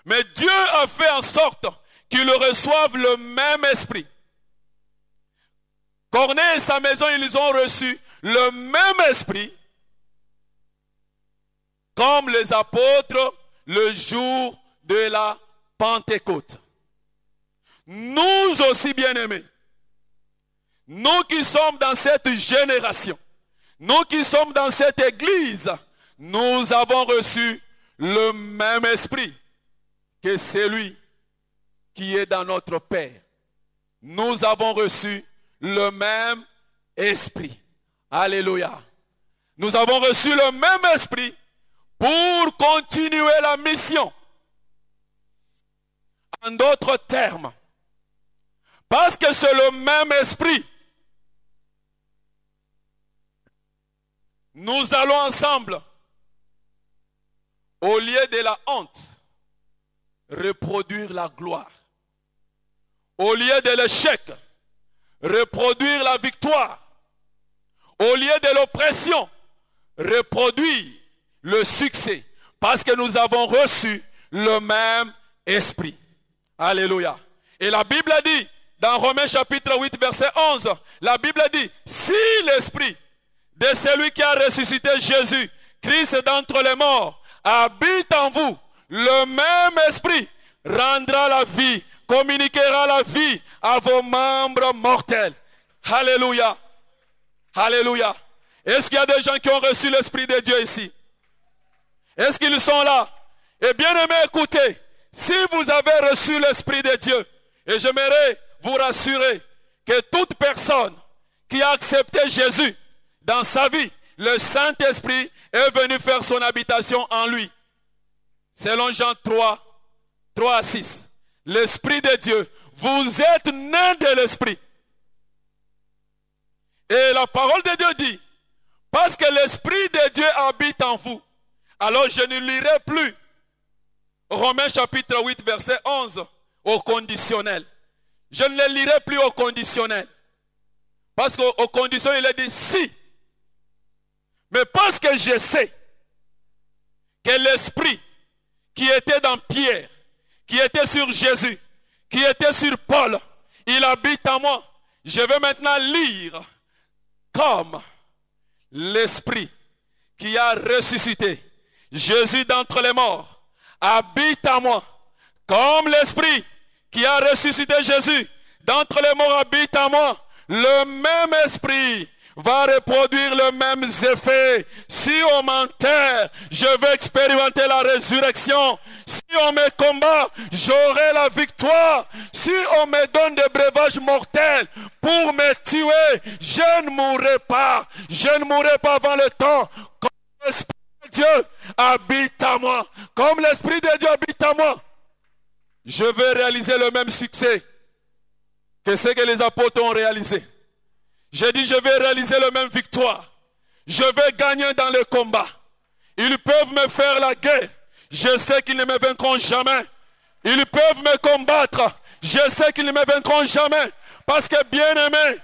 Mais Dieu a fait en sorte qu'il reçoive le même esprit. Corneille et sa maison, ils ont reçu le même esprit comme les apôtres le jour de la Pentecôte. Nous aussi, bien-aimés, nous qui sommes dans cette génération, nous qui sommes dans cette église, nous avons reçu le même esprit que celui qui est dans notre Père. Nous avons reçu le même esprit. Alléluia. Nous avons reçu le même esprit pour continuer la mission. En d'autres termes, parce que c'est le même esprit, nous allons ensemble, au lieu de la honte, reproduire la gloire. Au lieu de l'échec, reproduire la victoire. Au lieu de l'oppression, reproduire le succès. Parce que nous avons reçu le même esprit. Alléluia. Et la Bible dit, dans Romains chapitre 8, verset 11, la Bible dit, si l'esprit de celui qui a ressuscité Jésus, Christ d'entre les morts, habite en vous, le même esprit rendra la vie, communiquera la vie à vos membres mortels. Alléluia. Alléluia. Est-ce qu'il y a des gens qui ont reçu l'esprit de Dieu ici? Est-ce qu'ils sont là? Et bien aimé, écoutez, si vous avez reçu l'esprit de Dieu, et j'aimerais vous rassurer que toute personne qui a accepté Jésus dans sa vie, le Saint-Esprit est venu faire son habitation en lui. Selon Jean 3, 3 à 6. L'Esprit de Dieu, vous êtes nés de l'Esprit. Et la parole de Dieu dit, parce que l'Esprit de Dieu habite en vous, alors je ne lirai plus Romains chapitre 8, verset 11, au conditionnel. Je ne le lirai plus au conditionnel. Parce qu'au conditionnel, il est dit si. Mais parce que je sais que l'Esprit qui était dans Pierre, qui était sur Jésus, qui était sur Paul, il habite en moi. Je vais maintenant lire comme l'Esprit qui a ressuscité Jésus d'entre les morts habite en moi. Comme l'Esprit qui a ressuscité Jésus d'entre les morts habite en moi. Le même Esprit va reproduire les mêmes effets. Si on m'enterre, je vais expérimenter la résurrection. Si on me combat, j'aurai la victoire. Si on me donne des breuvages mortels pour me tuer, je ne mourrai pas. Je ne mourrai pas avant le temps. Comme l'Esprit de Dieu habite en moi. Comme l'Esprit de Dieu habite en moi, je vais réaliser le même succès que ce que les apôtres ont réalisé. J'ai dit, je vais réaliser la même victoire. Je vais gagner dans le combat. Ils peuvent me faire la guerre. Je sais qu'ils ne me vaincront jamais. Ils peuvent me combattre. Je sais qu'ils ne me vaincront jamais. Parce que, bien-aimé,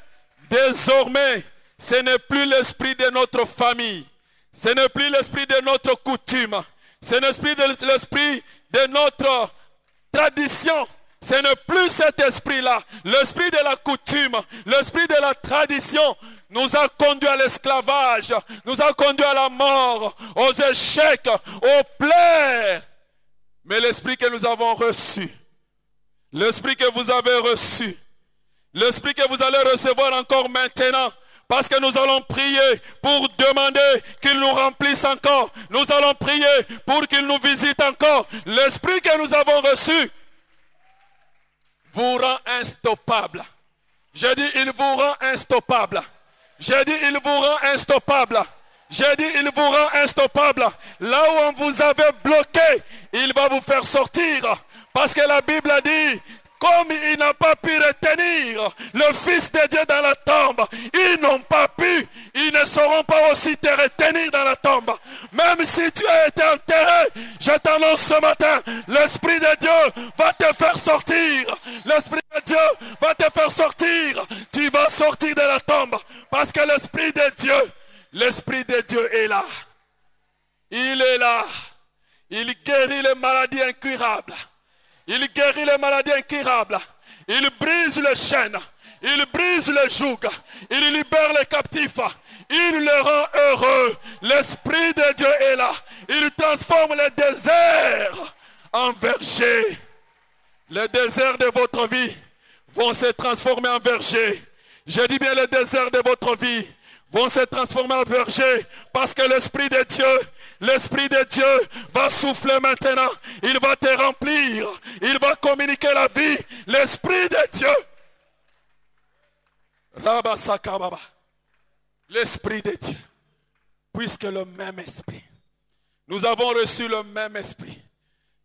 désormais, ce n'est plus l'esprit de notre famille. Ce n'est plus l'esprit de notre coutume. Ce n'est plus l'esprit de notre tradition. Ce n'est plus cet esprit-là, l'esprit de la coutume, l'esprit de la tradition nous a conduit à l'esclavage, nous a conduit à la mort, aux échecs, aux plaies. Mais l'esprit que nous avons reçu, l'esprit que vous avez reçu, l'esprit que vous allez recevoir encore maintenant, parce que nous allons prier pour demander qu'il nous remplisse encore. Nous allons prier pour qu'il nous visite encore. L'esprit que nous avons reçu vous rend instoppable. J'ai dit, il vous rend instoppable. J'ai dit, il vous rend instoppable. J'ai dit, il vous rend instoppable. Là où on vous avait bloqué, il va vous faire sortir. Parce que la Bible a dit, comme il n'a pas pu retenir le Fils de Dieu dans la tombe, ils n'ont pas pu, ils ne sauront pas aussi te retenir dans la tombe. Même si tu as été enterré, je t'annonce ce matin, l'Esprit de Dieu va te faire sortir. L'Esprit de Dieu va te faire sortir. Tu vas sortir de la tombe parce que l'Esprit de Dieu est là. Il est là. Il guérit les maladies incurables. Il guérit les maladies incurables. Il brise les chaînes. Il brise les jougs. Il libère les captifs. Il les rend heureux. L'Esprit de Dieu est là. Il transforme les déserts en vergers. Les déserts de votre vie vont se transformer en vergers. Je dis bien les déserts de votre vie vont se transformer en vergers parce que l'Esprit de Dieu va souffler maintenant. Il va te remplir. Il va communiquer la vie. L'Esprit de Dieu. Rabba Sakababa. L'Esprit de Dieu. Puisque le même Esprit. Nous avons reçu le même Esprit.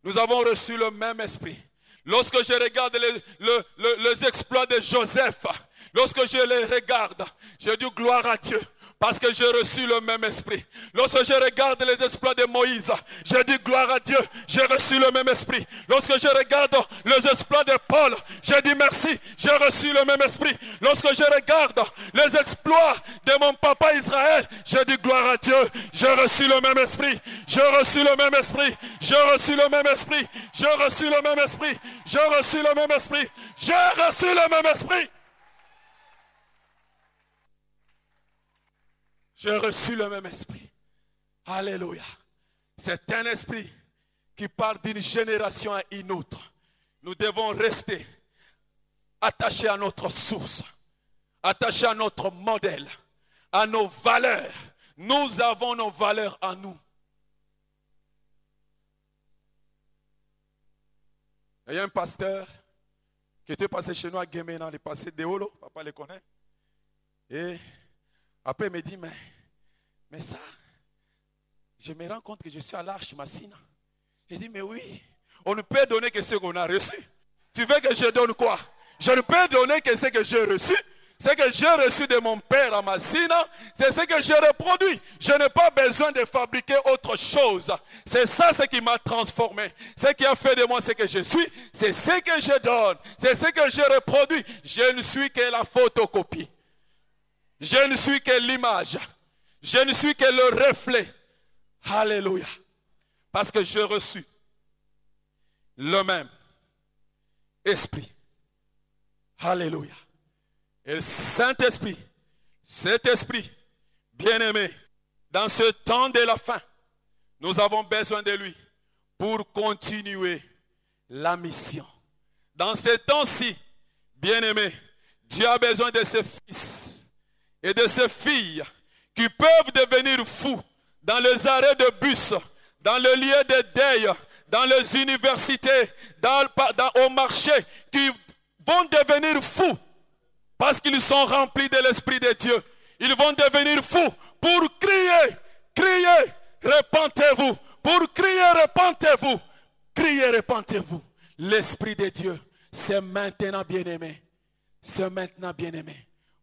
Nous avons reçu le même Esprit. Lorsque je regarde les exploits de Joseph, lorsque je les regarde, je dis gloire à Dieu. Parce que j'ai reçu le même esprit. Lorsque je regarde les exploits de Moïse, je dis gloire à Dieu, j'ai reçu le même esprit. Lorsque je regarde les exploits de Paul, je dis merci, j'ai reçu le même esprit. Lorsque je regarde les exploits de mon papa Israël, je dis gloire à Dieu, j'ai reçu le même esprit. J'ai reçu le même esprit. J'ai reçu le même esprit. J'ai reçu le même esprit. J'ai reçu le même esprit. J'ai reçu le même esprit. J'ai reçu le même esprit. Alléluia. C'est un esprit qui part d'une génération à une autre. Nous devons rester attachés à notre source, attachés à notre modèle, à nos valeurs. Nous avons nos valeurs en nous. Il y a un pasteur qui était passé chez nous à Guéménan, il est passé Déolo, papa le connaît. Et après il me dit, mais ça, je me rends compte que je suis à l'Arche Massina. J'ai dit, mais oui, on ne peut donner que ce qu'on a reçu. Tu veux que je donne quoi? Je ne peux donner que ce que j'ai reçu. Ce que j'ai reçu de mon père à Massina, c'est ce que j'ai reproduit. Je n'ai pas besoin de fabriquer autre chose. C'est ça ce qui m'a transformé. Ce qui a fait de moi ce que je suis, c'est ce que je donne. C'est ce que je reproduis. Je ne suis que la photocopie. Je ne suis que l'image. Je ne suis que le reflet. Alléluia. Parce que j'ai reçu le même esprit. Alléluia. Et le Saint-Esprit, cet esprit bien-aimé, dans ce temps de la fin, nous avons besoin de lui pour continuer la mission. Dans ce temps-ci, bien-aimé, Dieu a besoin de ses fils et de ses filles qui peuvent devenir fous dans les arrêts de bus, dans le lieu de deuil, dans les universités, au marché, qui vont devenir fous parce qu'ils sont remplis de l'Esprit de Dieu. Ils vont devenir fous pour crier, crier, repentez-vous. Pour crier, repentez-vous. Criez, repentez-vous. L'Esprit de Dieu, c'est maintenant bien-aimé. C'est maintenant bien-aimé.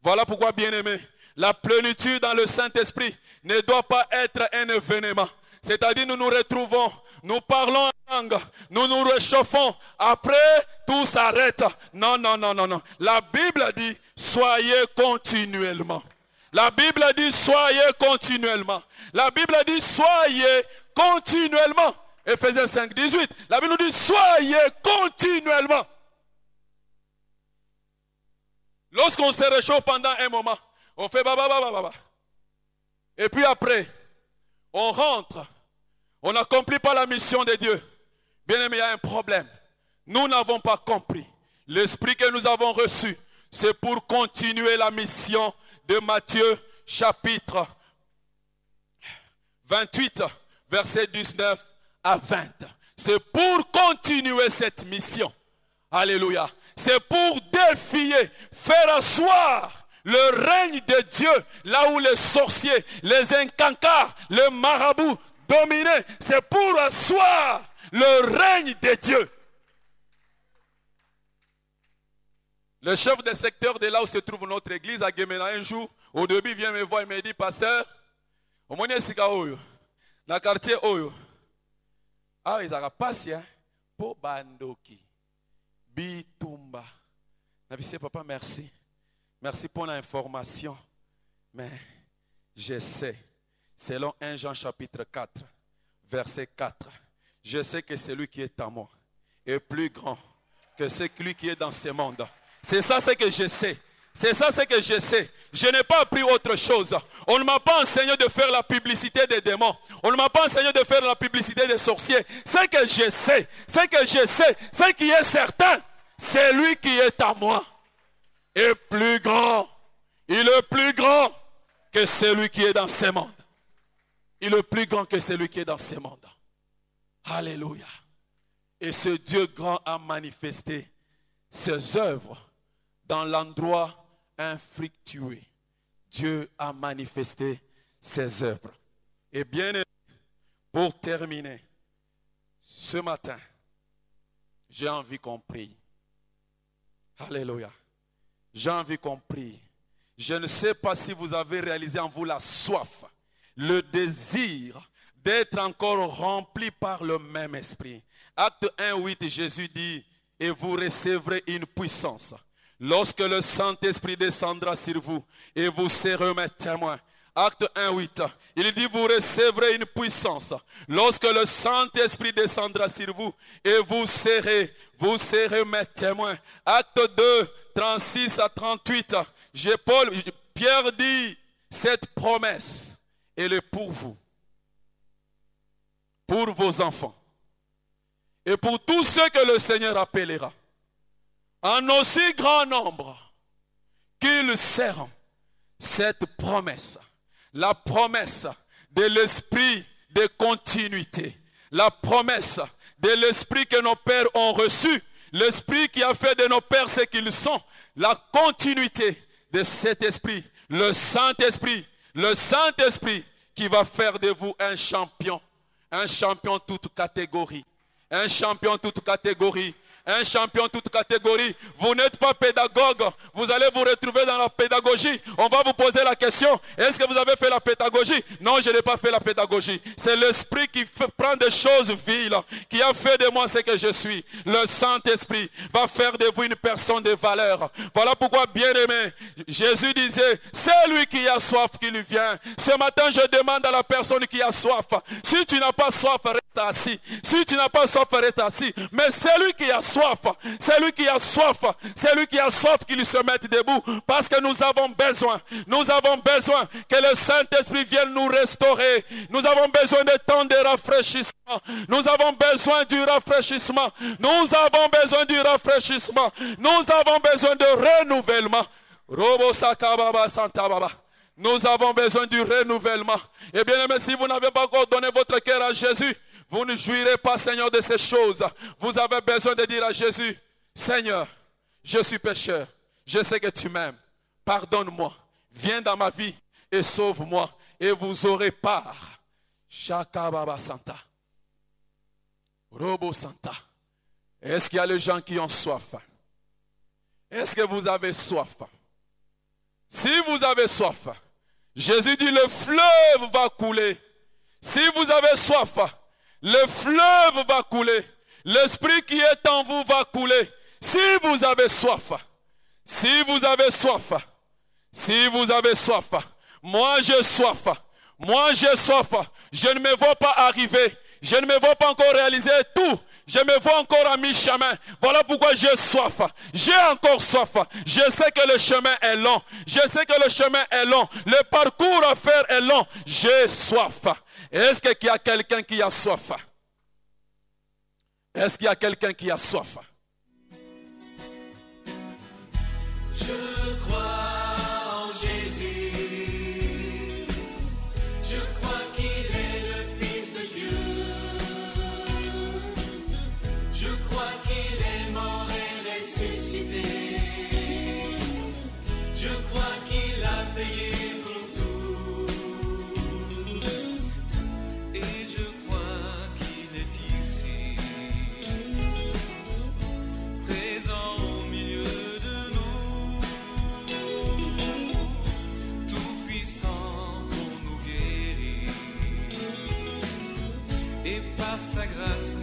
Voilà pourquoi, bien-aimé, la plénitude dans le Saint-Esprit ne doit pas être un événement. C'est-à-dire, nous nous retrouvons, nous parlons en langue, nous nous réchauffons. Après, tout s'arrête. Non, non, non, non, non. La Bible dit, soyez continuellement. La Bible dit, soyez continuellement. La Bible dit, soyez continuellement. Éphésiens 5, 18. La Bible nous dit, soyez continuellement. Lorsqu'on se réchauffe pendant un moment, on fait baba. Et puis après, on rentre. On n'accomplit pas la mission de Dieu. Bien aimé, il y a un problème. Nous n'avons pas compris. L'esprit que nous avons reçu, c'est pour continuer la mission de Matthieu chapitre 28, verset 19 à 20. C'est pour continuer cette mission. Alléluia. C'est pour défier, faire asseoir le règne de Dieu, là où les sorciers, les incancars, les marabouts dominaient. C'est pour asseoir le règne de Dieu. Le chef de secteur de là où se trouve notre église à Guéménan, un jour, au début, il vient me voir et me dit, pasteur, au moins sika oyo, dans le quartier oyo, ah, ils ont passé, pour bandoki, bitumba. Je dis, papa, merci. Merci pour l'information. Mais je sais, selon 1 Jean chapitre 4, verset 4, je sais que celui qui est en moi est plus grand que celui qui est dans ce monde. C'est ça ce que je sais. C'est ça ce que je sais. Je n'ai pas appris autre chose. On ne m'a pas enseigné de faire la publicité des démons. On ne m'a pas enseigné de faire la publicité des sorciers. Ce que je sais, ce qui est certain, c'est lui qui est à moi. Est plus grand. Il est plus grand que celui qui est dans ce monde. Il est plus grand que celui qui est dans ce monde. Alléluia. Et ce Dieu grand a manifesté ses œuvres dans l'endroit infructueux. Dieu a manifesté ses œuvres. Et bien, pour terminer, ce matin, j'ai envie qu'on prie. Alléluia. J'ai envie qu'on prie. Je ne sais pas si vous avez réalisé en vous la soif, le désir d'être encore rempli par le même esprit. Acte 1:8, Jésus dit, et vous recevrez une puissance lorsque le Saint-Esprit descendra sur vous et vous serez mes témoins. Acte 1:8, il dit, vous recevrez une puissance lorsque le Saint-Esprit descendra sur vous et vous serez mes témoins. Acte 2, 36 à 38, Pierre dit, cette promesse, elle est pour vous, pour vos enfants et pour tous ceux que le Seigneur appellera, en aussi grand nombre qu'ils seront. Cette promesse, la promesse de l'esprit de continuité, la promesse de l'esprit que nos pères ont reçu L'esprit qui a fait de nos pères ce qu'ils sont. La continuité de cet esprit. Le Saint-Esprit qui va faire de vous un champion toute catégorie. Un champion toute catégorie. Un champion toute catégorie. Vous n'êtes pas pédagogue. Vous allez vous retrouver dans la pédagogie. On va vous poser la question. Est-ce que vous avez fait la pédagogie? Non, je n'ai pas fait la pédagogie. C'est l'esprit qui prend des choses viles. Qui a fait de moi ce que je suis. Le Saint-Esprit va faire de vous une personne de valeur. Voilà pourquoi, bien aimé, Jésus disait, c'est lui qui a soif qui lui vient. Ce matin, je demande à la personne qui a soif. Si tu n'as pas soif, reste assis. Si tu n'as pas soif, reste assis. Mais c'est lui qui a soif. C'est lui qui a soif. C'est lui qui a soif qu'il se mette debout. Parce que nous avons besoin que le Saint-Esprit vienne nous restaurer. Nous avons besoin de temps de rafraîchissement. Nous avons besoin du rafraîchissement. Nous avons besoin du rafraîchissement. Nous avons besoin de renouvellement. Nous avons besoin du renouvellement. Et bien aimé, si vous n'avez pas encore donné votre cœur à Jésus, vous ne jouirez pas, Seigneur, de ces choses. Vous avez besoin de dire à Jésus, Seigneur, je suis pécheur. Je sais que tu m'aimes. Pardonne-moi. Viens dans ma vie et sauve-moi. Et vous aurez part. Shakababa Santa. Robo Santa. Est-ce qu'il y a les gens qui ont soif? Est-ce que vous avez soif? Si vous avez soif, Jésus dit le fleuve va couler. Si vous avez soif, le fleuve va couler. L'esprit qui est en vous va couler. Si vous avez soif. Si vous avez soif. Si vous avez soif. Moi j'ai soif. Moi j'ai soif. Je ne me vois pas arriver. Je ne me vois pas encore réaliser tout. Je me vois encore à mi-chemin. Voilà pourquoi j'ai soif. J'ai encore soif. Je sais que le chemin est long. Je sais que le chemin est long. Le parcours à faire est long. J'ai soif. Est-ce qu'il y a quelqu'un qui a soif? Est-ce qu'il y a quelqu'un qui a soif? Je crois en Jésus. Je crois qu'il est le Fils de Dieu. Je crois qu'il est mort et ressuscité. Je crois qu'il a payé pour tout. Et je crois qu'il est ici, présent au milieu de nous, tout puissant pour nous guérir. Et par sa grâce